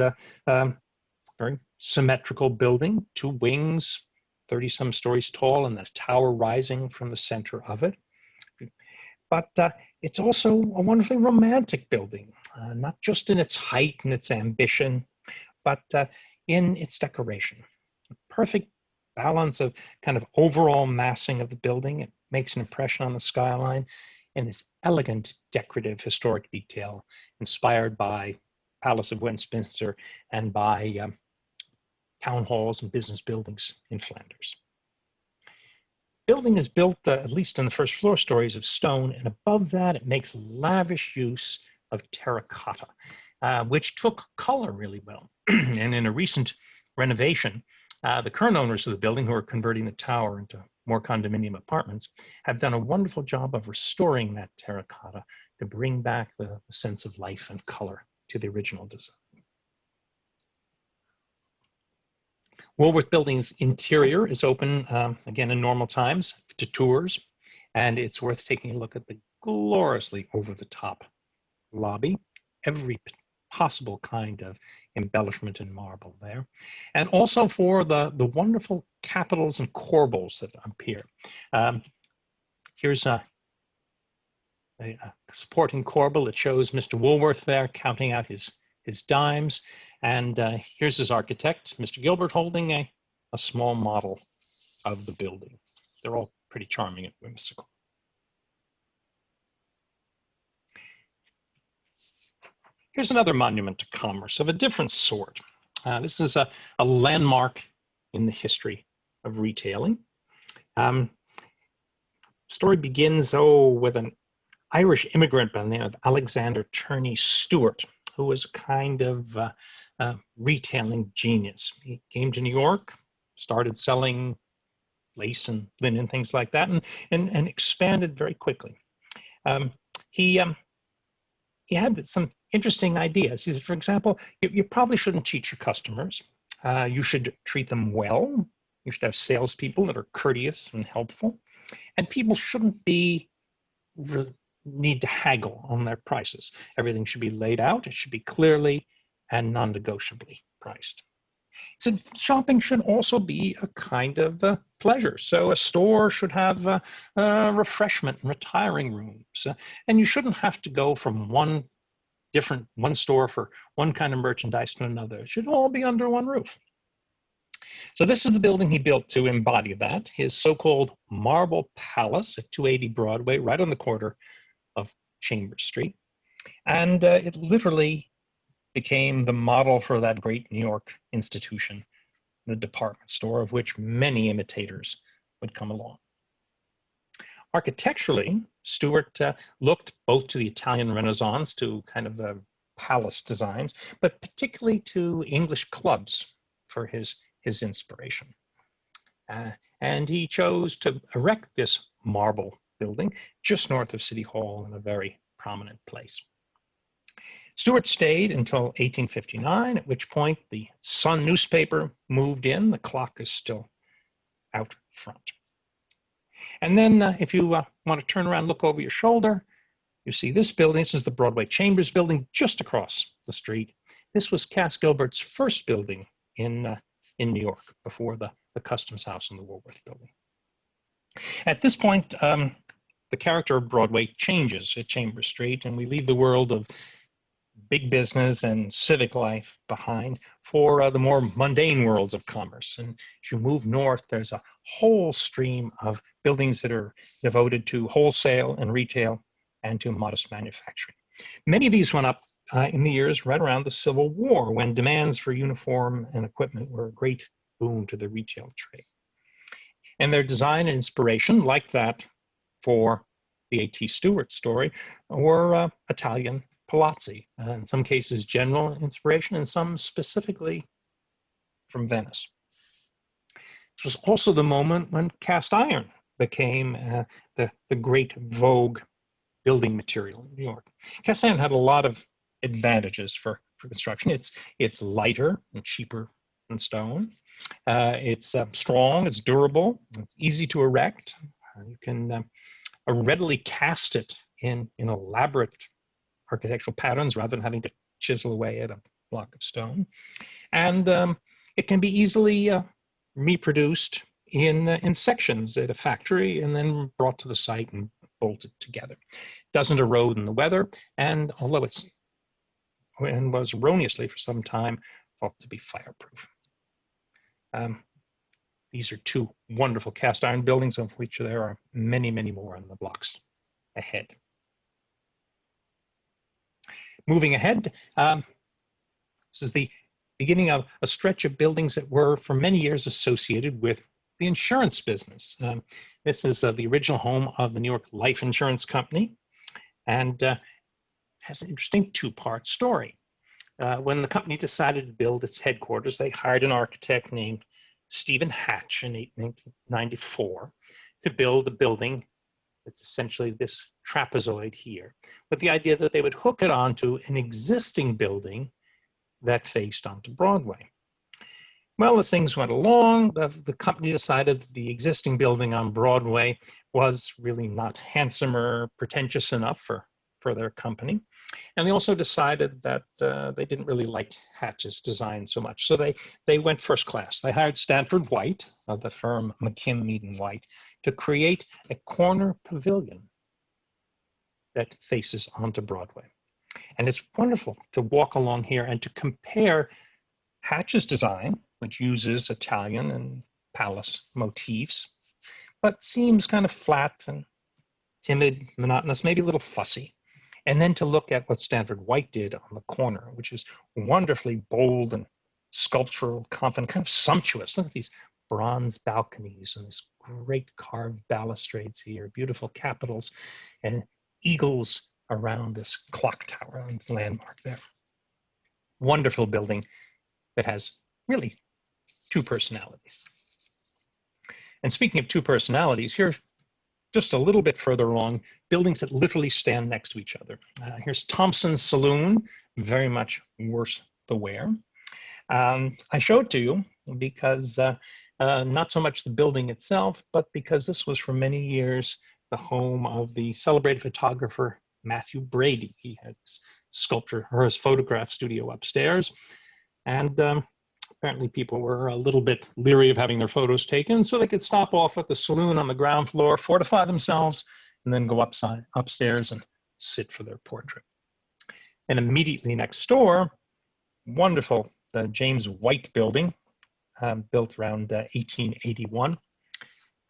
very symmetrical building, 2 wings, 30-some stories tall, and a tower rising from the center of it. But it's also a wonderfully romantic building, not just in its height and its ambition, but in its decoration. A perfect balance of kind of overall massing of the building. It makes an impression on the skyline, and this elegant decorative historic detail inspired by Palace of Westminster and by town halls and business buildings in Flanders. Building is built, at least in the first floor stories, of stone, and above that it makes lavish use of terracotta, which took color really well. And in a recent renovation, the current owners of the building, who are converting the tower into more condominium apartments, have done a wonderful job of restoring that terracotta to bring back the sense of life and color to the original design. Woolworth Building's interior is open, again, in normal times to tours, and it's worth taking a look at the gloriously over-the-top lobby, every possible kind of embellishment in marble there, and also for the wonderful capitals and corbels that appear. Here's a supporting corbel. It shows Mr. Woolworth there counting out his dimes, and here's his architect, Mr. Gilbert, holding a small model of the building. They're all pretty charming and whimsical. Here's another monument to commerce of a different sort. This is a landmark in the history of retailing. Story begins, with an Irish immigrant by the name of Alexander Terney Stewart, who was kind of retailing genius. He came to New York, started selling lace and linen, things like that, and expanded very quickly. He had some interesting ideas. He said, for example, you probably shouldn't cheat your customers. You should treat them well. You should have salespeople that are courteous and helpful. And people shouldn't need to haggle on their prices. Everything should be laid out. It should be clearly and non-negotiably priced. He said shopping should also be a kind of pleasure. So a store should have refreshment and retiring rooms. And you shouldn't have to go from one store for one kind of merchandise to another. It should all be under one roof. So this is the building he built to embody that, his so-called Marble Palace at 280 Broadway, right on the corner of Chambers Street. And it literally became the model for that great New York institution, the department store, of which many imitators would come along. Architecturally, Stewart looked both to the Italian Renaissance, to kind of palace designs, but particularly to English clubs for his inspiration. And he chose to erect this marble building just north of City Hall in a very prominent place. Stewart stayed until 1859, at which point the Sun newspaper moved in. The clock is still out front. And then if you want to turn around and look over your shoulder, you see this building. This is the Broadway Chambers building just across the street. This was Cass Gilbert's first building in New York, before the Customs House and the Woolworth Building. At this point, the character of Broadway changes at Chambers Street, and we leave the world of big business and civic life behind for the more mundane worlds of commerce. And as you move north, there's a whole stream of buildings that are devoted to wholesale and retail and to modest manufacturing. Many of these went up in the years right around the Civil War, when demands for uniform and equipment were a great boon to the retail trade. And their design and inspiration, like that for the A.T. Stewart story, were Italian palazzi, in some cases general inspiration, and some specifically from Venice. This was also the moment when cast iron became the great vogue building material in New York. Cast iron had a lot of advantages for construction. It's lighter and cheaper than stone. It's strong, it's durable, it's easy to erect. You can readily cast it in elaborate architectural patterns rather than having to chisel away at a block of stone. And it can be easily reproduced in sections at a factory and then brought to the site and bolted together. It doesn't erode in the weather, and although was erroneously for some time thought to be fireproof. These are two wonderful cast iron buildings, of which there are many, many more on the blocks ahead. Moving ahead, this is the beginning of a stretch of buildings that were for many years associated with the insurance business. This is the original home of the New York Life Insurance Company, and has an interesting two-part story. When the company decided to build its headquarters, they hired an architect named Stephen Hatch in 1894 to build a building that's essentially this trapezoid here, with the idea that they would hook it onto an existing building that faced onto Broadway. Well, as things went along, the company decided that the existing building on Broadway was really not handsome or pretentious enough for their company. And they also decided that they didn't really like Hatch's design so much. So they went first class. They hired Stanford White of the firm McKim, Mead and White to create a corner pavilion that faces onto Broadway. And it's wonderful to walk along here and to compare Hatch's design, which uses Italian and palace motifs, but seems kind of flat and timid, monotonous, maybe a little fussy. And then to look at what Stanford White did on the corner, which is wonderfully bold and sculptural, confident, kind of sumptuous. Look at these bronze balconies and these great carved balustrades here, beautiful capitals and eagles around this clock tower and landmark there. Wonderful building that has really two personalities. And speaking of two personalities, here's just a little bit further along, buildings that literally stand next to each other. Here's Thompson's Saloon, very much worse the wear. I show it to you because not so much the building itself, but because this was for many years the home of the celebrated photographer Matthew Brady. He had his sculpture or his photograph studio upstairs. And apparently people were a little bit leery of having their photos taken, so they could stop off at the saloon on the ground floor, fortify themselves, and then go upstairs and sit for their portrait. And immediately next door, wonderful, the James White building, built around 1881,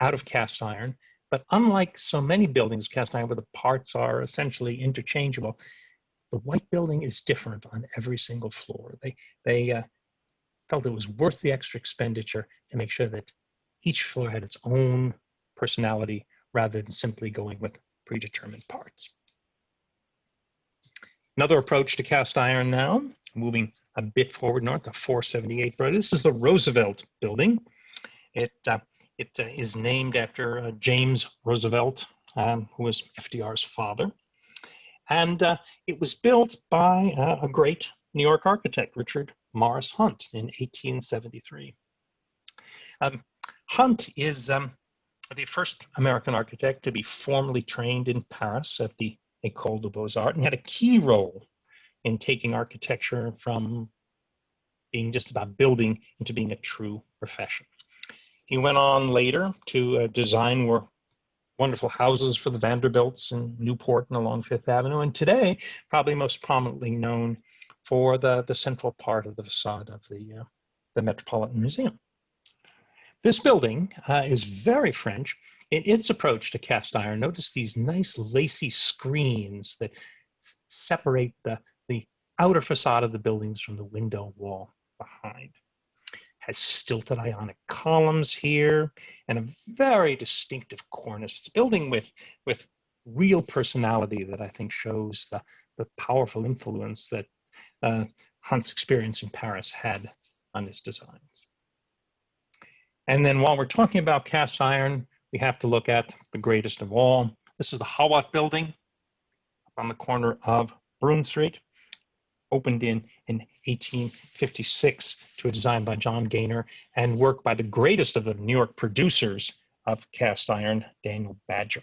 out of cast iron. But unlike so many buildings of cast iron where the parts are essentially interchangeable, the White building is different on every single floor. They felt it was worth the extra expenditure to make sure that each floor had its own personality rather than simply going with predetermined parts. Another approach to cast iron now, moving a bit forward north to 478 Broadway. This is the Roosevelt Building. It is named after James Roosevelt, who was FDR's father. And it was built by a great New York architect, Richard Morris Hunt, in 1873. Hunt is the first American architect to be formally trained in Paris at the École des Beaux-Arts, and had a key role in taking architecture from being just about building into being a true profession. He went on later to design wonderful houses for the Vanderbilts in Newport and along Fifth Avenue, and today probably most prominently known for the central part of the facade of the Metropolitan Museum. This building is very French in its approach to cast iron. Notice these nice lacy screens that separate the outer facade of the buildings from the window wall behind. Has stilted ionic columns here and a very distinctive cornice. It's a building with real personality that I think shows the powerful influence that Hunt's experience in Paris had on his designs. And then while we're talking about cast iron, we have to look at the greatest of all. This is the Howat Building up on the corner of Broome Street. Opened in 1856 to a design by John Gaynor and work by the greatest of the New York producers of cast iron, Daniel Badger.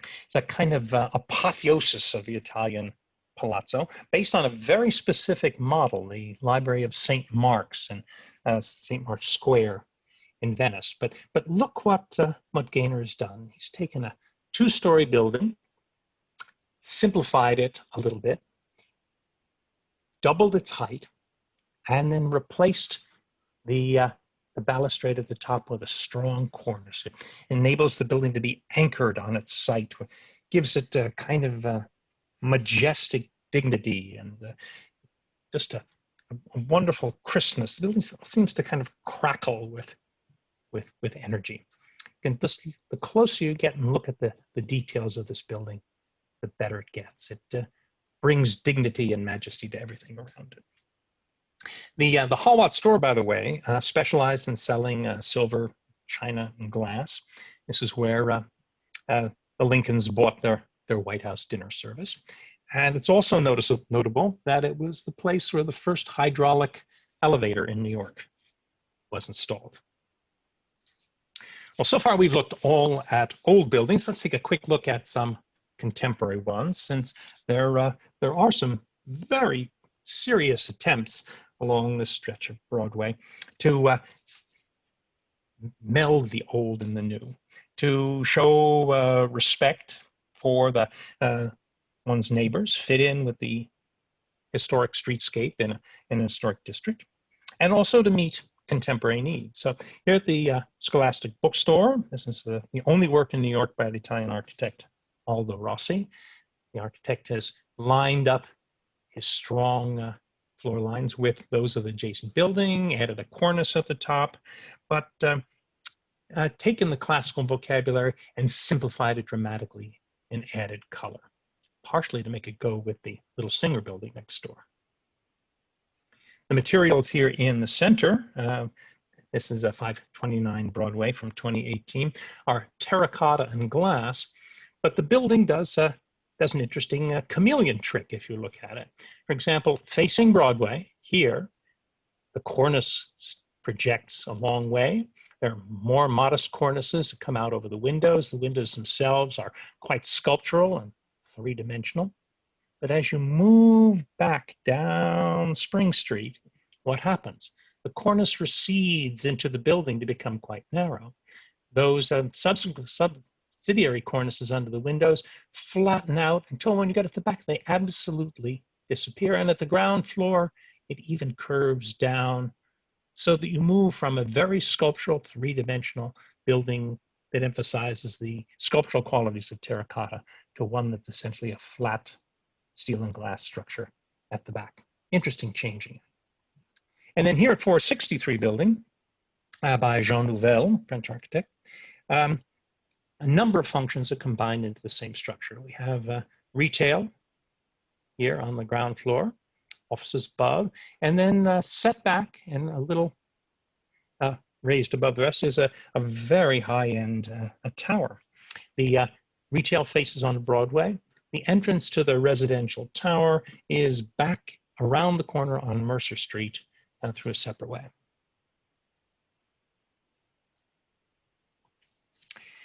It's a kind of apotheosis of the Italian palazzo based on a very specific model, the Library of St. Mark's and St. Mark's Square in Venice. But look what Gaynor has done. He's taken a two-story building, simplified it a little bit, doubled its height, and then replaced the balustrade at the top with a strong cornice. It enables the building to be anchored on its site, gives it a kind of majestic dignity and just a wonderful crispness. The building seems to kind of crackle with energy. And just the closer you get and look at the details of this building, the better it gets. It brings dignity and majesty to everything around it. The Howat store, by the way, specialized in selling silver, china, and glass. This is where the Lincolns bought their White House dinner service. And it's also notable that it was the place where the first hydraulic elevator in New York was installed. Well, so far we've looked all at old buildings. Let's take a quick look at some contemporary ones, since there are some very serious attempts along this stretch of Broadway to meld the old and the new, to show respect for the one's neighbors, fit in with the historic streetscape in an historic district, and also to meet contemporary needs. So here at the Scholastic Bookstore, this is the only work in New York by the Italian architect Aldo Rossi. The architect has lined up his strong floor lines with those of the adjacent building, added a cornice at the top, but taken the classical vocabulary and simplified it dramatically and added color, partially to make it go with the Little Singer building next door. The materials here in the center, this is a 529 Broadway from 2018, are terracotta and glass, but the building does an interesting chameleon trick if you look at it. For example, facing Broadway here, the cornice projects a long way. There are more modest cornices that come out over the windows. The windows themselves are quite sculptural and three-dimensional. But as you move back down Spring Street, what happens? The cornice recedes into the building to become quite narrow. Those subsidiary cornices under the windows flatten out until when you get at the back, they absolutely disappear. And at the ground floor, it even curves down so that you move from a very sculptural, three-dimensional building that emphasizes the sculptural qualities of terracotta to one that's essentially a flat steel and glass structure at the back. Interesting changing. And then here at 463 building by Jean Nouvel, French architect, a number of functions are combined into the same structure. We have retail here on the ground floor, offices above, and then set back and a little raised above the rest is a very high-end a tower. The retail faces on Broadway. The entrance to the residential tower is back around the corner on Mercer Street through a separate way.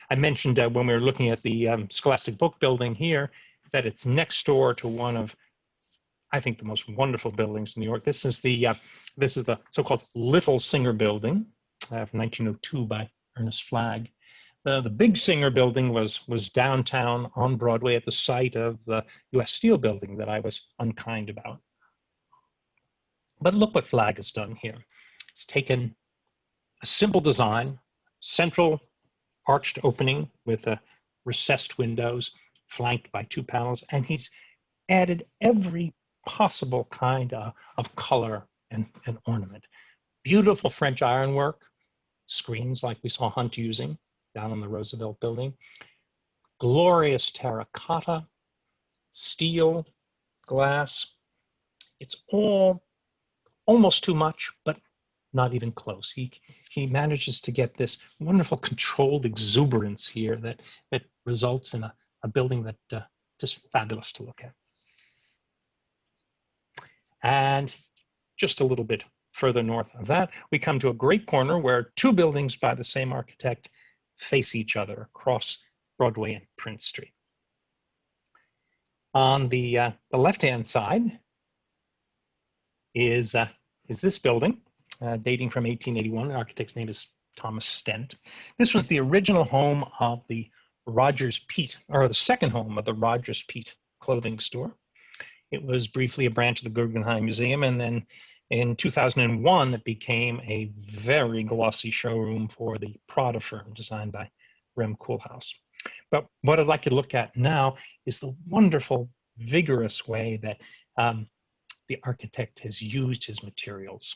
I mentioned when we were looking at the Scholastic Book Building here that it's next door to one of, I think, the most wonderful buildings in New York. This is the so-called Little Singer Building from 1902 by Ernest Flagg. The Big Singer building was downtown on Broadway at the site of the U.S. Steel building that I was unkind about. But look what Flagg has done here. He's taken a simple design, central arched opening with recessed windows flanked by two panels, and he's added every possible kind of color and ornament. Beautiful French ironwork, screens like we saw Hunt using down on the Roosevelt Building, glorious terracotta, steel, glass. It's all almost too much, but not even close. He manages to get this wonderful controlled exuberance here that results in a building that just fabulous to look at. And just a little bit further north of that, we come to a great corner where two buildings by the same architect face each other across Broadway and Prince Street. On the left-hand side is this building, dating from 1881. The architect's name is Thomas Stent. This was the original home of the Rogers Peet, or the second home of the Rogers Peet clothing store. It was briefly a branch of the Guggenheim Museum, and then in 2001, it became a very glossy showroom for the Prada firm designed by Rem Koolhaas. But what I'd like to look at now is the wonderful, vigorous way that the architect has used his materials.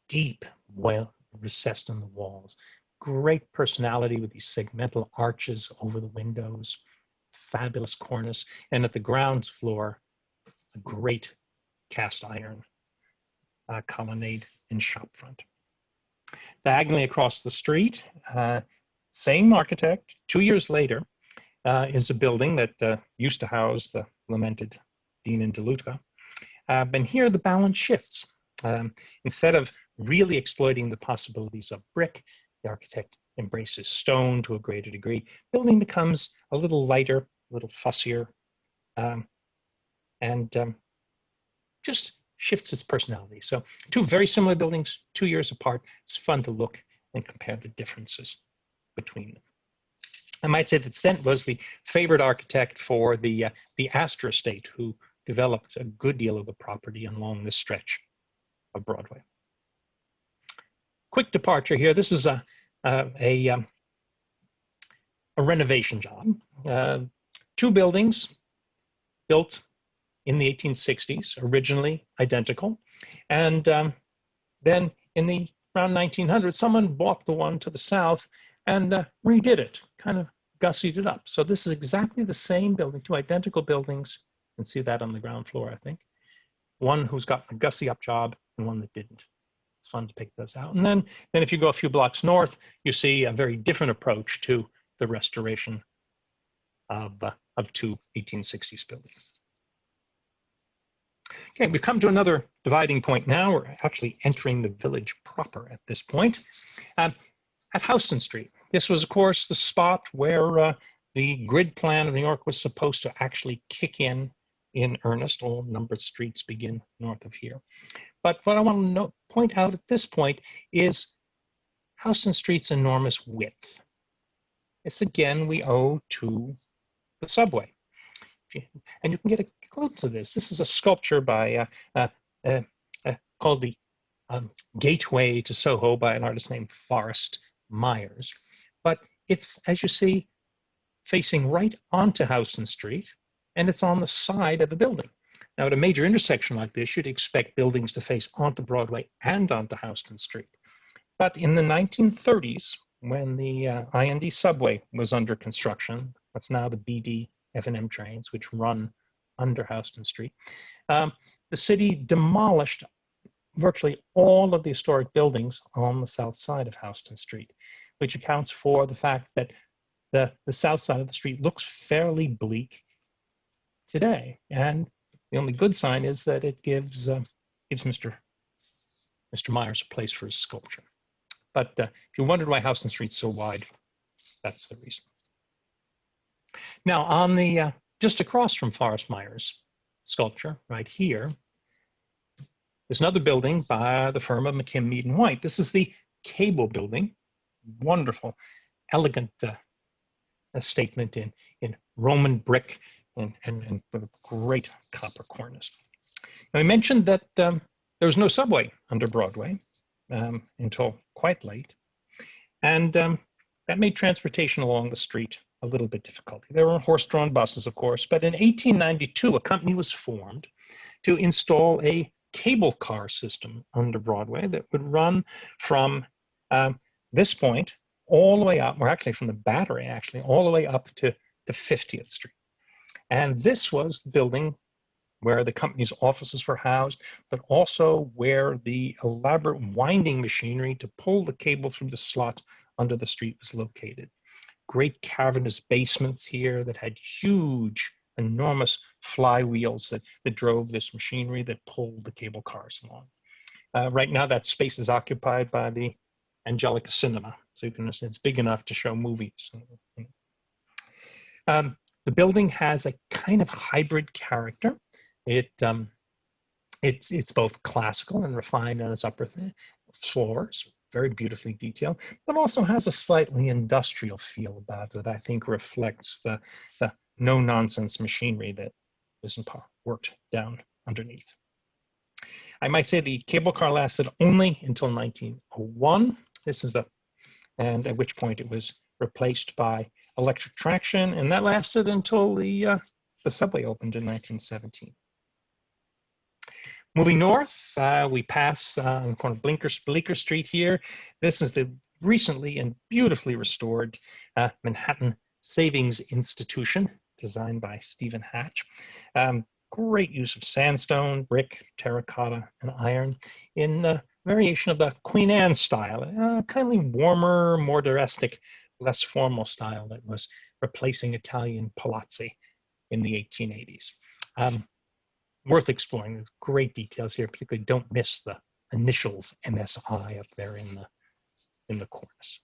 Deep, well recessed in the walls, great personality with these segmental arches over the windows, fabulous cornice, and at the ground floor, a great cast iron colonnade and shop front. Diagonally across the street, same architect, 2 years later, is a building that used to house the lamented Dean and DeLuca. And here the balance shifts. Instead of really exploiting the possibilities of brick, the architect embraces stone to a greater degree. Building becomes a little lighter, a little fussier, and just shifts its personality. So two very similar buildings, 2 years apart. It's fun to look and compare the differences between them. I might say that Stent was the favorite architect for the Astor estate, who developed a good deal of the property along this stretch of Broadway. Quick departure here. This is a renovation job. 2 buildings built in the 1860s, originally identical. And then in the around 1900, someone bought the one to the south and redid it, kind of gussied it up. So this is exactly the same building, 2 identical buildings. You can see that on the ground floor, I think. One who's got a gussy up job and one that didn't. It's fun to pick those out. And then if you go a few blocks north, you see a very different approach to the restoration of 2 1860s buildings. Okay, we've come to another dividing point now. We're actually entering the village proper at this point. At Houston Street, this was, of course, the spot where the grid plan of New York was supposed to actually kick in earnest. All numbered streets begin north of here. But what I want to point out at this point is Houston Street's enormous width. This, again, we owe to the subway. And you can get a glimpse of this. This is a sculpture by called the Gateway to Soho by an artist named Forrest Myers. But it's, as you see, facing right onto Houston Street, and it's on the side of the building. Now, at a major intersection like this, you'd expect buildings to face onto Broadway and onto Houston Street. But in the 1930s, when the IND subway was under construction, what's now the BD F&M trains, which run under Houston Street, the city demolished virtually all of the historic buildings on the south side of Houston Street, which accounts for the fact that the south side of the street looks fairly bleak today. And the only good sign is that it gives Mr. Myers a place for his sculpture. But if you wondered why Houston Street's so wide, that's the reason. Now, on the just across from Forrest Myers' sculpture, right here, there's another building by the firm of McKim, Mead and White. This is the Cable Building. Wonderful, elegant statement in Roman brick and with a great copper cornice. Now, I mentioned that there was no subway under Broadway until quite late, and that made transportation along the street a little bit difficult. There were horse-drawn buses, of course, but in 1892, a company was formed to install a cable car system under Broadway that would run from this point all the way up, or actually from the Battery, actually, all the way up to 50th Street. And this was the building where the company's offices were housed, but also where the elaborate winding machinery to pull the cable through the slot under the street was located. Great cavernous basements here that had huge, enormous flywheels that drove this machinery that pulled the cable cars along. Right now, that space is occupied by the Angelica Cinema, so you can understand it's big enough to show movies. The building has a kind of hybrid character. It's both classical and refined on its upper floors, very beautifully detailed, but also has a slightly industrial feel about it that I think reflects the no-nonsense machinery that was worked down underneath. I might say the cable car lasted only until 1901. This is and at which point it was replaced by electric traction, and that lasted until the subway opened in 1917. Moving north, we pass on the corner of Bleecker Street here. This is the recently and beautifully restored Manhattan Savings Institution, designed by Stephen Hatch. Great use of sandstone, brick, terracotta, and iron in variation of the Queen Anne style, kindly warmer, more domestic, less formal style that was replacing Italian palazzi in the 1880s. Worth exploring. There's great details here. Particularly, don't miss the initials MSI up there in the cornice.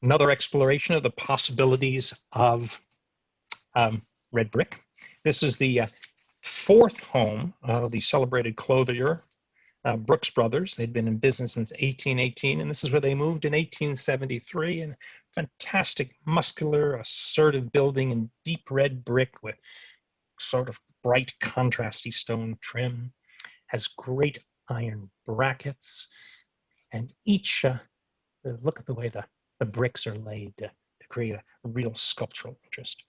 Another exploration of the possibilities of red brick. This is the fourth home of the celebrated clothier Brooks Brothers. They'd been in business since 1818, and this is where they moved in 1873. And fantastic, muscular, assertive building in deep red brick with sort of bright, contrasty stone trim. Has great iron brackets, and each look at the way the bricks are laid to create a real sculptural interest.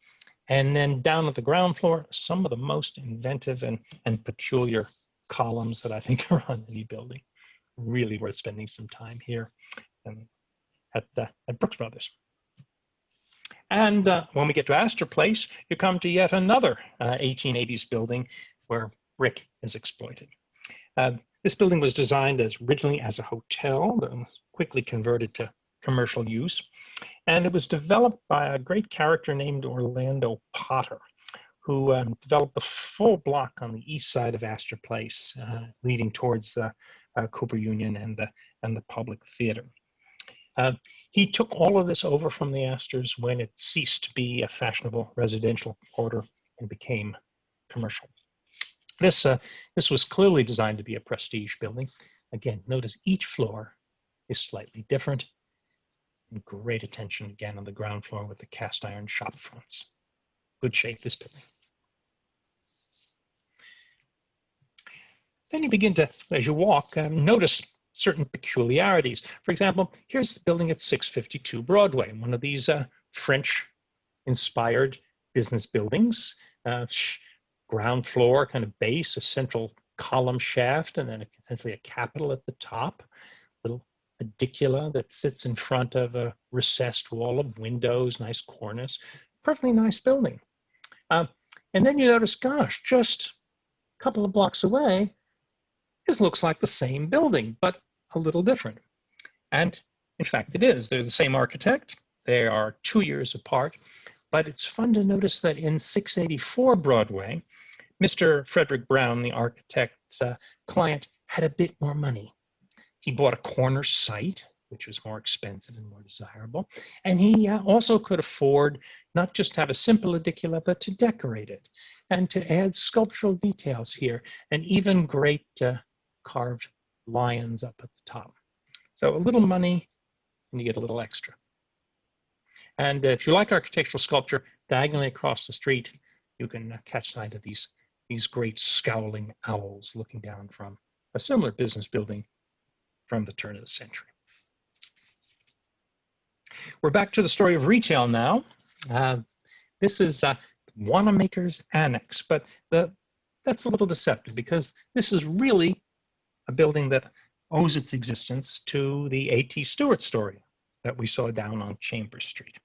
And then down at the ground floor, some of the most inventive and peculiar columns that I think are on any building. Really worth spending some time here at Brooks Brothers. And when we get to Astor Place, you come to yet another 1880s building where brick is exploited. This building was designed originally as a hotel, but was quickly converted to commercial use. And it was developed by a great character named Orlando Potter, who developed the full block on the east side of Astor Place, leading towards the Cooper Union and the Public Theater. He took all of this over from the Astors when it ceased to be a fashionable residential quarter and became commercial. This was clearly designed to be a prestige building. Again, notice each floor is slightly different. And great attention again on the ground floor with the cast iron shop fronts. Good shape, this building. Then you begin to, as you walk, notice certain peculiarities. For example, here's the building at 652 Broadway, one of these French-inspired business buildings. Ground floor kind of base, a central column shaft, and then essentially a capitol at the top. Little edicula that sits in front of a recessed wall of windows, nice cornice. Perfectly nice building. And then you notice, gosh, just a couple of blocks away, this looks like the same building, but a little different. And in fact, it is. They're the same architect. They are 2 years apart. But it's fun to notice that in 684 Broadway, Mr. Frederick Brown, the architect's client, had a bit more money. He bought a corner site, which was more expensive and more desirable. And he also could afford not just to have a simple edicula, but to decorate it and to add sculptural details here, and even great carved lions up at the top. So a little money, and you get a little extra. And if you like architectural sculpture, diagonally across the street, you can catch sight of these great scowling owls looking down from a similar business building from the turn of the century. We're back to the story of retail now. This is Wanamaker's Annex, but that's a little deceptive because this is really a building that owes its existence to the A.T. Stewart story that we saw down on Chambers Street.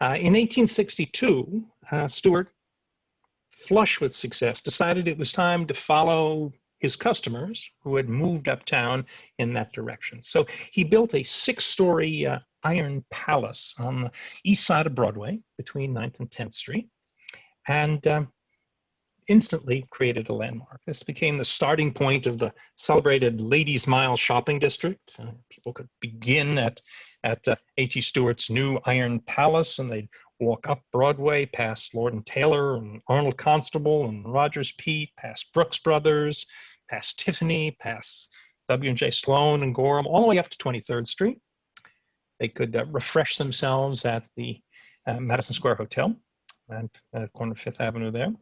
In 1862, Stewart, flush with success, decided it was time to follow his customers who had moved uptown in that direction. So he built a 6-story iron palace on the east side of Broadway between 9th and 10th Street, and instantly created a landmark. This became the starting point of the celebrated Ladies' Mile shopping district. People could begin at A.T. Stewart's new Iron Palace, and they'd walk up Broadway past Lord and Taylor and Arnold Constable and Rogers Peet, past Brooks Brothers, past Tiffany, past W&J Sloan and Gorham, all the way up to 23rd Street. They could refresh themselves at the Madison Square Hotel and corner of 5th Avenue there.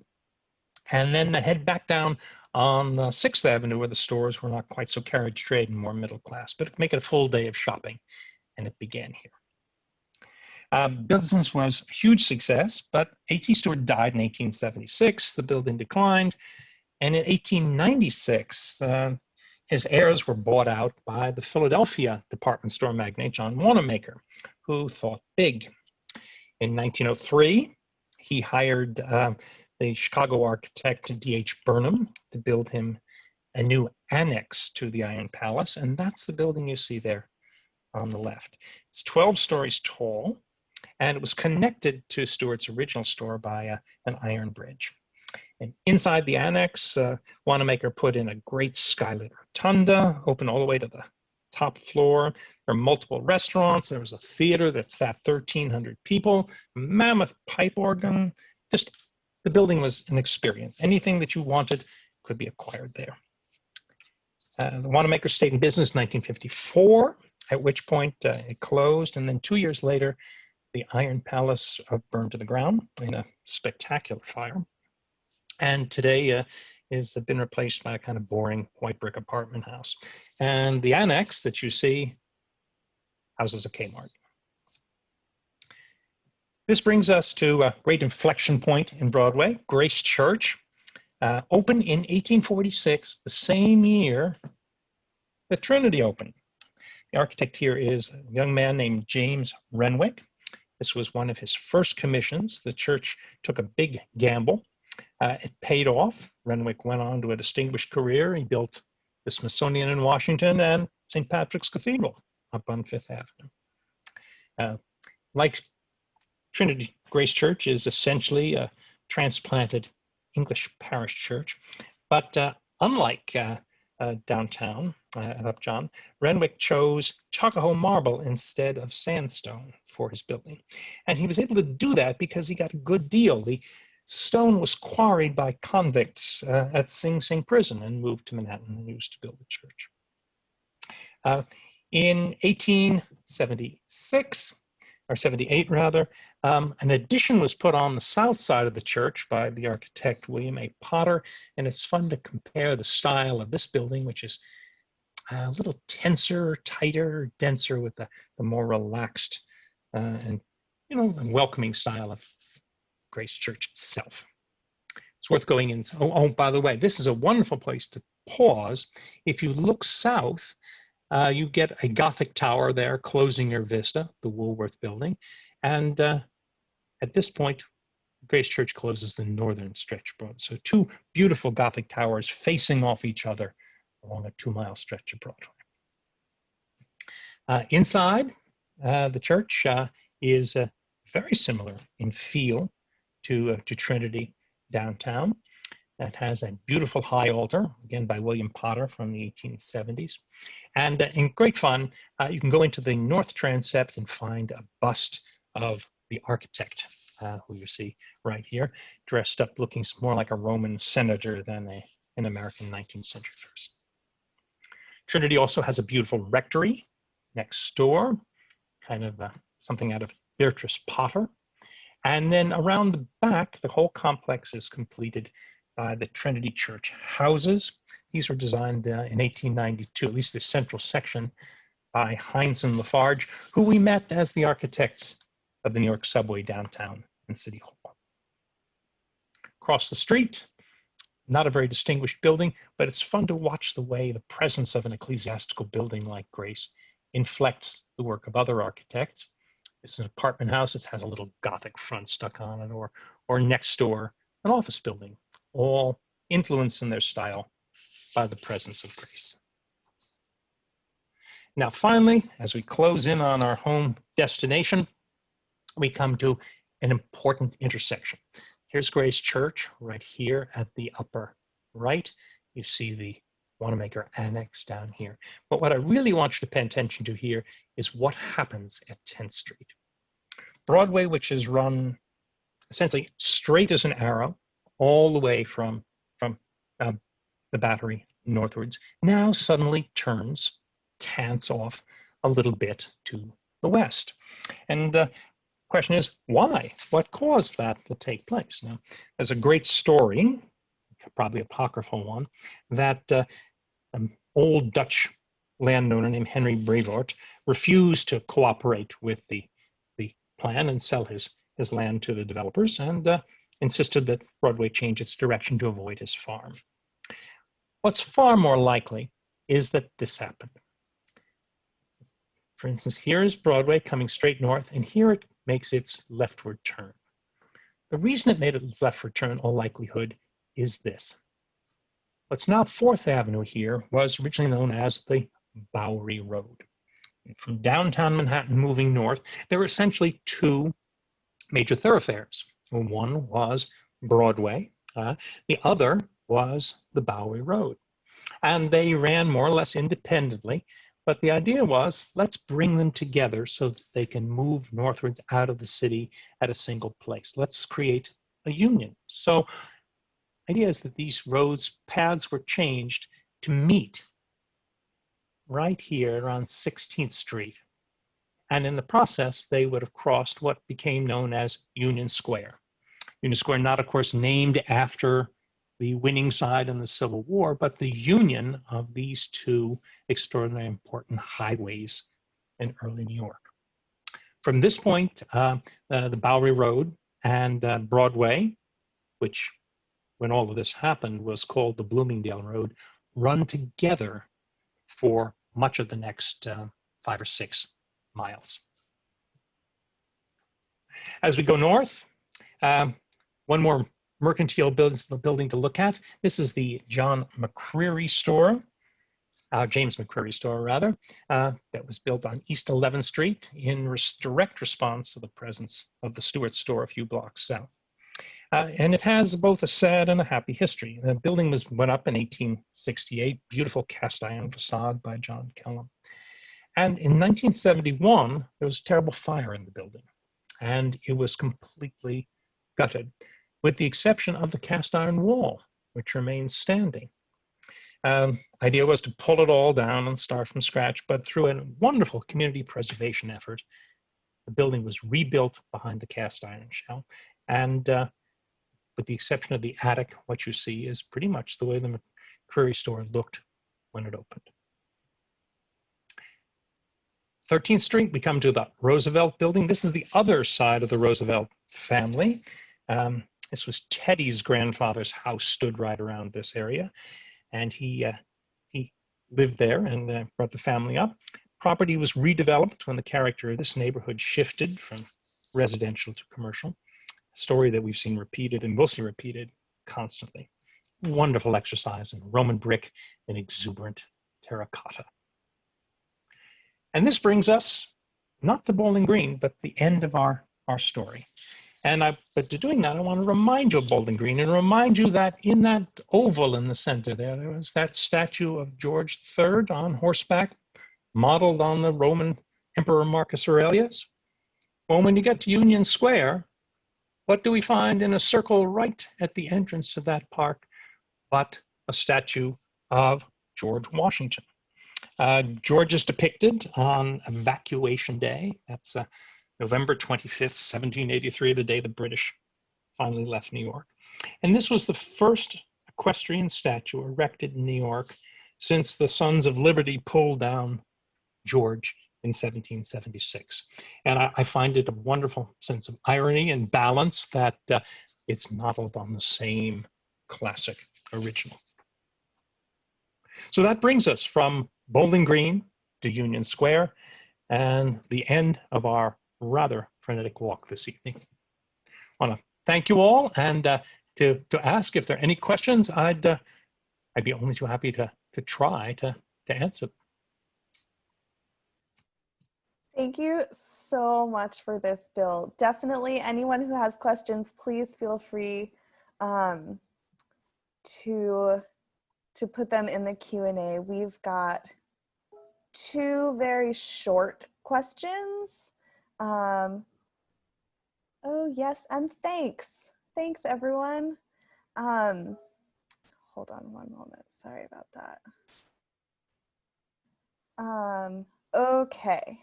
And then head back down on 6th Avenue where the stores were not quite so carriage trade and more middle class, but make it a full day of shopping. And it began here. Business was a huge success, but A.T. Stewart died in 1876. The building declined. And in 1896, his heirs were bought out by the Philadelphia department store magnate John Wanamaker, who thought big. In 1903, he hired the Chicago architect D.H. Burnham to build him a new annex to the Iron Palace, and that's the building you see there on the left. It's 12 stories tall, and it was connected to Stewart's original store by an iron bridge. And inside the annex, Wanamaker put in a great skylit rotunda, open all the way to the top floor. There are multiple restaurants. There was a theater that sat 1,300 people, a mammoth pipe organ. Just the building was an experience. Anything that you wanted could be acquired there. The Wanamaker stayed in business in 1954, at which point it closed, and then 2 years later, the Iron Palace burned to the ground in a spectacular fire. And today has been replaced by a kind of boring white brick apartment house. And the annex that you see houses a Kmart. This brings us to a great inflection point in Broadway, Grace Church, opened in 1846, the same year that Trinity opened. The architect here is a young man named James Renwick. This was one of his first commissions. The church took a big gamble. It paid off. Renwick went on to a distinguished career. He built the Smithsonian in Washington and St. Patrick's Cathedral up on Fifth Avenue. Like Trinity, Grace Church is essentially a transplanted English parish church, but unlike downtown at Upjohn, Renwick chose Tuckahoe marble instead of sandstone for his building. And he was able to do that because he got a good deal. The stone was quarried by convicts at Sing Sing prison and moved to Manhattan and used to build the church. In 1876, or 78 rather, an addition was put on the south side of the church by the architect William A. Potter, and it's fun to compare the style of this building, which is a little tenser, tighter, denser, with the more relaxed and welcoming style of Grace Church itself. It's worth going in. Oh, by the way, this is a wonderful place to pause. If you look south, you get a Gothic tower there closing your vista, the Woolworth Building. And at this point, Grace Church closes the northern stretch of Broadway. So two beautiful Gothic towers facing off each other along a 2-mile stretch of Broadway. Inside, the church is very similar in feel to Trinity downtown. That has a beautiful high altar, again by William Potter from the 1870s. And in great fun, you can go into the north transept and find a bust of the architect, who you see right here, dressed up looking more like a Roman senator than an American 19th century person. Trinity also has a beautiful rectory next door, kind of something out of Beatrice Potter. And then around the back, the whole complex is completed by the Trinity Church houses. These were designed in 1892, at least the central section, by Hines and Lafarge, who we met as the architects of the New York subway downtown and City Hall. Across the street, not a very distinguished building, but it's fun to watch the way the presence of an ecclesiastical building like Grace inflects the work of other architects. It's an apartment house. It has a little Gothic front stuck on it, or next door, an office building, all influenced in their style by the presence of Grace. Now, finally, as we close in on our home destination, we come to an important intersection. Here's Grace Church right here at the upper right. You see the Wanamaker Annex down here. But what I really want you to pay attention to here is what happens at 10th Street. Broadway, which is run essentially straight as an arrow all the way from the Battery northwards, now suddenly turns, cants off a little bit to the west. And the question is, why? What caused that to take place? Now, there's a great story, probably apocryphal one, that an old Dutch landowner named Henry Brevoort refused to cooperate with the plan and sell his land to the developers, and insisted that Broadway change its direction to avoid his farm. What's far more likely is that this happened. For instance, here is Broadway coming straight north, and here it makes its leftward turn. The reason it made its leftward turn, all likelihood, is this. What's now 4th Avenue here was originally known as the Bowery Road. From downtown Manhattan moving north, there were essentially two major thoroughfares. One was Broadway, the other was the Bowery Road. And they ran more or less independently, But the idea was, let's bring them together so that they can move northwards out of the city at a single place. Let's create a union. So the idea is that these roads, paths were changed to meet right here around 16th Street. And in the process, they would have crossed what became known as Union Square. Union Square, not of course named after the winning side in the Civil War, but the union of these two extraordinarily important highways in early New York. From this point, the Bowery Road and Broadway, which when all of this happened was called the Bloomingdale Road, run together for much of the next 5 or 6 miles. As we go north, one more mercantile building to look at. This is the John McCreary store, James McCreary store rather, that was built on East 11th Street in direct response to the presence of the Stewart store a few blocks south. And it has both a sad and a happy history. The building went up in 1868, beautiful cast iron facade by John Kellum. And in 1971, there was a terrible fire in the building, and it was completely gutted, with the exception of the cast iron wall, which remains standing. Idea was to pull it all down and start from scratch, but through a wonderful community preservation effort, the building was rebuilt behind the cast iron shell. And with the exception of the attic, what you see is pretty much the way the McCreary store looked when it opened. 13th Street, we come to the Roosevelt Building. This is the other side of the Roosevelt family. This was Teddy's grandfather's house, stood right around this area. And he lived there and brought the family up. Property was redeveloped when the character of this neighborhood shifted from residential to commercial. A story that we've seen repeated and will see repeated constantly. Wonderful exercise in Roman brick and exuberant terracotta. And this brings us not to Bowling Green, but the end of our story. But to doing that, I want to remind you of Bowling Green and remind you that in that oval in the center there was that statue of George III on horseback, modeled on the Roman Emperor Marcus Aurelius. Well, when you get to Union Square, what do we find in a circle right at the entrance to that park but a statue of George Washington? George is depicted on Evacuation Day. That's November 25th, 1783, the day the British finally left New York. And this was the first equestrian statue erected in New York since the Sons of Liberty pulled down George in 1776. And I find it a wonderful sense of irony and balance that it's modeled on the same classic original. So that brings us from Bowling Green to Union Square and the end of our rather frenetic walk this evening. I want to thank you all, and to ask if there are any questions, I'd be only too happy to try to answer. Thank you so much for this, Bill. Definitely anyone who has questions, please feel free to put them in the Q&A. We've got 2 very short questions. Oh yes, and thanks everyone. Hold on one moment, sorry about that. Okay,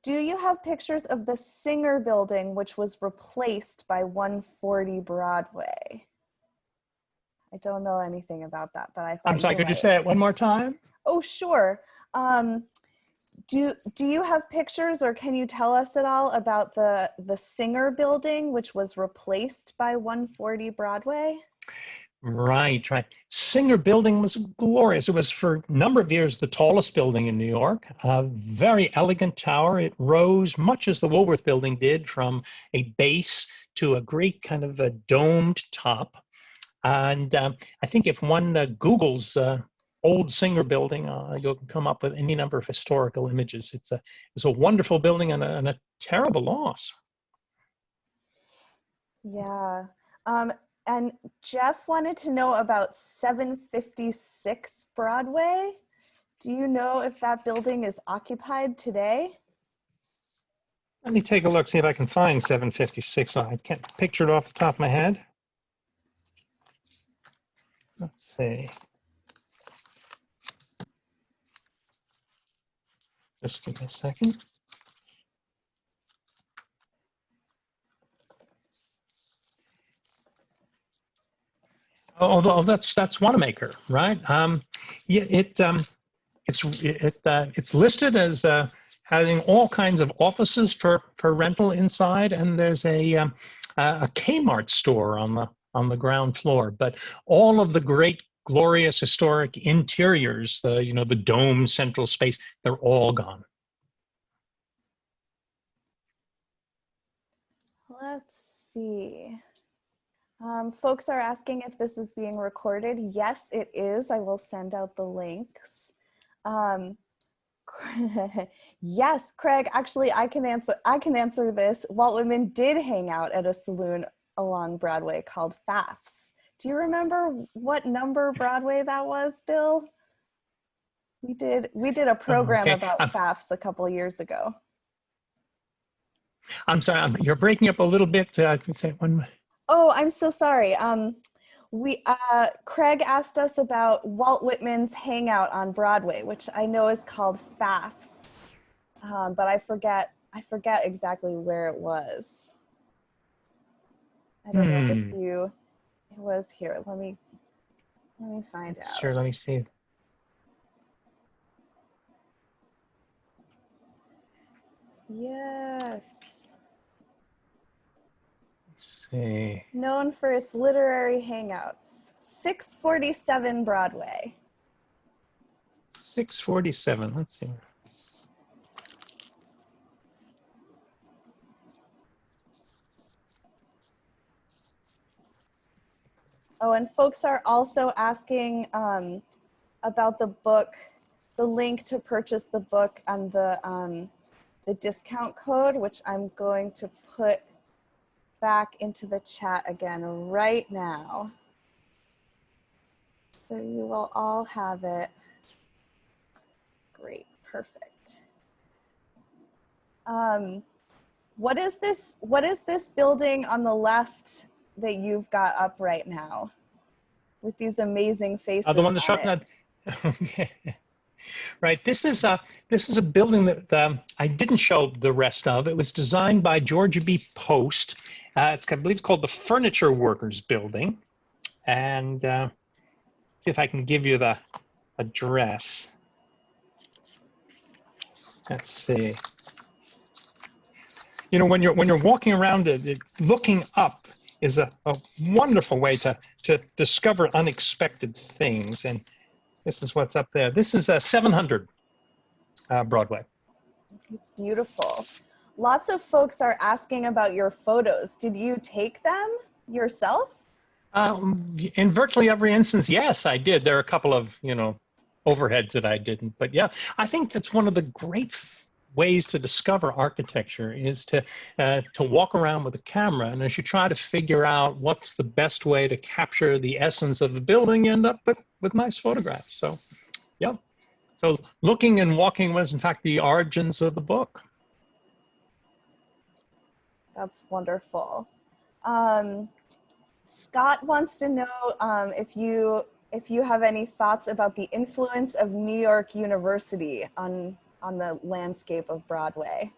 do you have pictures of the Singer Building, which was replaced by 140 Broadway? I don't know anything about that, but I thought I'm sorry, could you say it one more time? Oh, sure. Do you have pictures, or can you tell us at all about the Singer Building, which was replaced by 140 Broadway? Right. Singer Building was glorious. It was for a number of years the tallest building in New York. A very elegant tower. It rose much as the Woolworth Building did, from a base to a great kind of a domed top. And I think if one Googles old Singer Building, you'll come up with any number of historical images. It's a wonderful building and a terrible loss. Yeah. And Jeff wanted to know about 756 Broadway. Do you know if that building is occupied today? Let me take a look, see if I can find 756. I can't picture it off the top of my head. Let's see. Just give me a second. Oh, that's Wanamaker, right? Yeah, it's listed as having all kinds of offices for rental inside, and there's a Kmart store on the ground floor. But all of the great, glorious, historic interiors, the dome central space, they're all gone. Let's see. Folks are asking if this is being recorded. Yes, it is. I will send out the links. Yes, Craig, actually, I can answer this. Walt Whitman did hang out at a saloon along Broadway called Pfaff's. Do you remember what number Broadway that was, Bill? We did a program about Pfaff's a couple years ago. I'm sorry, you're breaking up a little bit. Can say one. Oh, I'm so sorry. Craig asked us about Walt Whitman's Hangout on Broadway, which I know is called Pfaff's, but I forget exactly where it was. I don't know if it was here. Let me find out. Sure, let me see. Yes. Let's see. Known for its literary hangouts. 647 Broadway. 647, let's see. Oh, and folks are also asking about the book, the link to purchase the book and the discount code, which I'm going to put back into the chat again right now. So you will all have it. Great, perfect. What is this building on the left that you've got up right now with these amazing faces? The one that's shot that. Okay. Right. This is a building that I didn't show the rest of. It was designed by Georgia B. Post. I believe it's called the Furniture Workers Building. And see if I can give you the address. Let's see. You know, when you're walking around looking up is a wonderful way to discover unexpected things. And this is what's up there. This is 700 Broadway. It's beautiful. Lots of folks are asking about your photos. Did you take them yourself? In virtually every instance, yes, I did. There are a couple of, overheads that I didn't. But yeah, I think that's one of the great ways to discover architecture is to walk around with a camera. And as you try to figure out what's the best way to capture the essence of the building, you end up with nice photographs. So, yeah. So looking and walking was, in fact, the origins of the book. That's wonderful. Scott wants to know if you have any thoughts about the influence of New York University on the landscape of Broadway.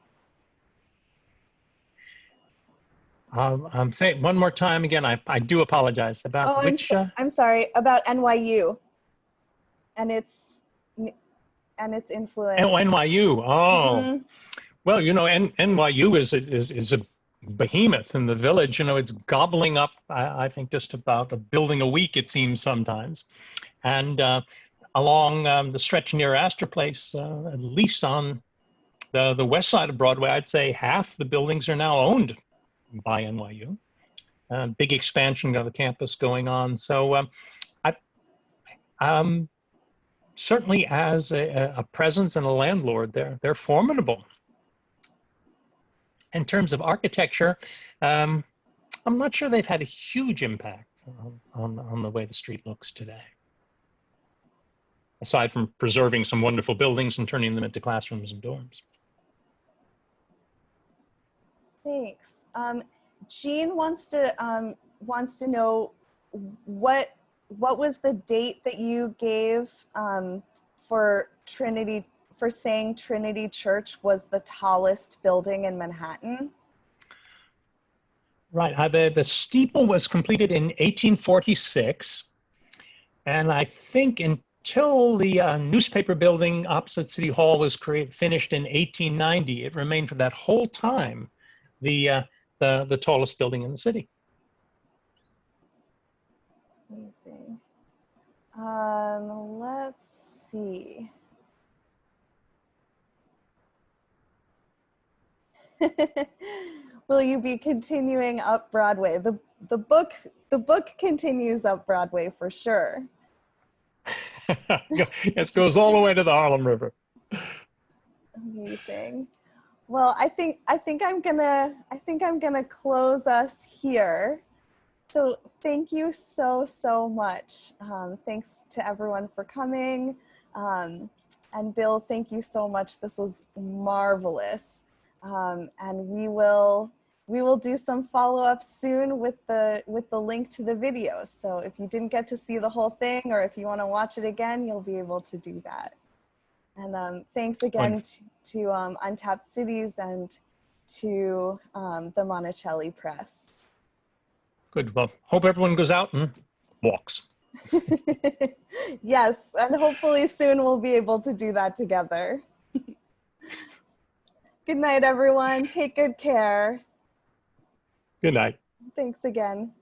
I'm saying one more time again. I do apologize about which. I'm sorry about NYU and its influence. Oh, NYU. Oh, well, NYU is a behemoth in the village. It's gobbling up, I think, just about a building a week, it seems sometimes. And along the stretch near Astor Place, at least on the west side of Broadway, I'd say half the buildings are now owned by NYU. Big expansion of the campus going on. So certainly as a presence and a landlord, they're formidable. In terms of architecture, I'm not sure they've had a huge impact on the way the street looks today. aside from preserving some wonderful buildings and turning them into classrooms and dorms. Thanks. Jean wants to know what was the date that you gave for saying Trinity Church was the tallest building in Manhattan? Right. The steeple was completed in 1846, and I think until the newspaper building opposite City Hall was finished in 1890, it remained for that whole time the tallest building in the city. Amazing. Let's see. Will you be continuing up Broadway? The book continues up Broadway for sure. It goes all the way to the Harlem River. Amazing. Well, I think I'm gonna close us here. So thank you so much. Thanks to everyone for coming. And Bill, thank you so much. This was marvelous. And we will do some follow-up soon with the link to the videos. So if you didn't get to see the whole thing, or if you want to watch it again, you'll be able to do that. And thanks again to Untapped Cities and to the Monticelli Press. Good. Well, hope everyone goes out and walks. Yes, and hopefully soon we'll be able to do that together. Good night, everyone. Take good care. Good night. Thanks again.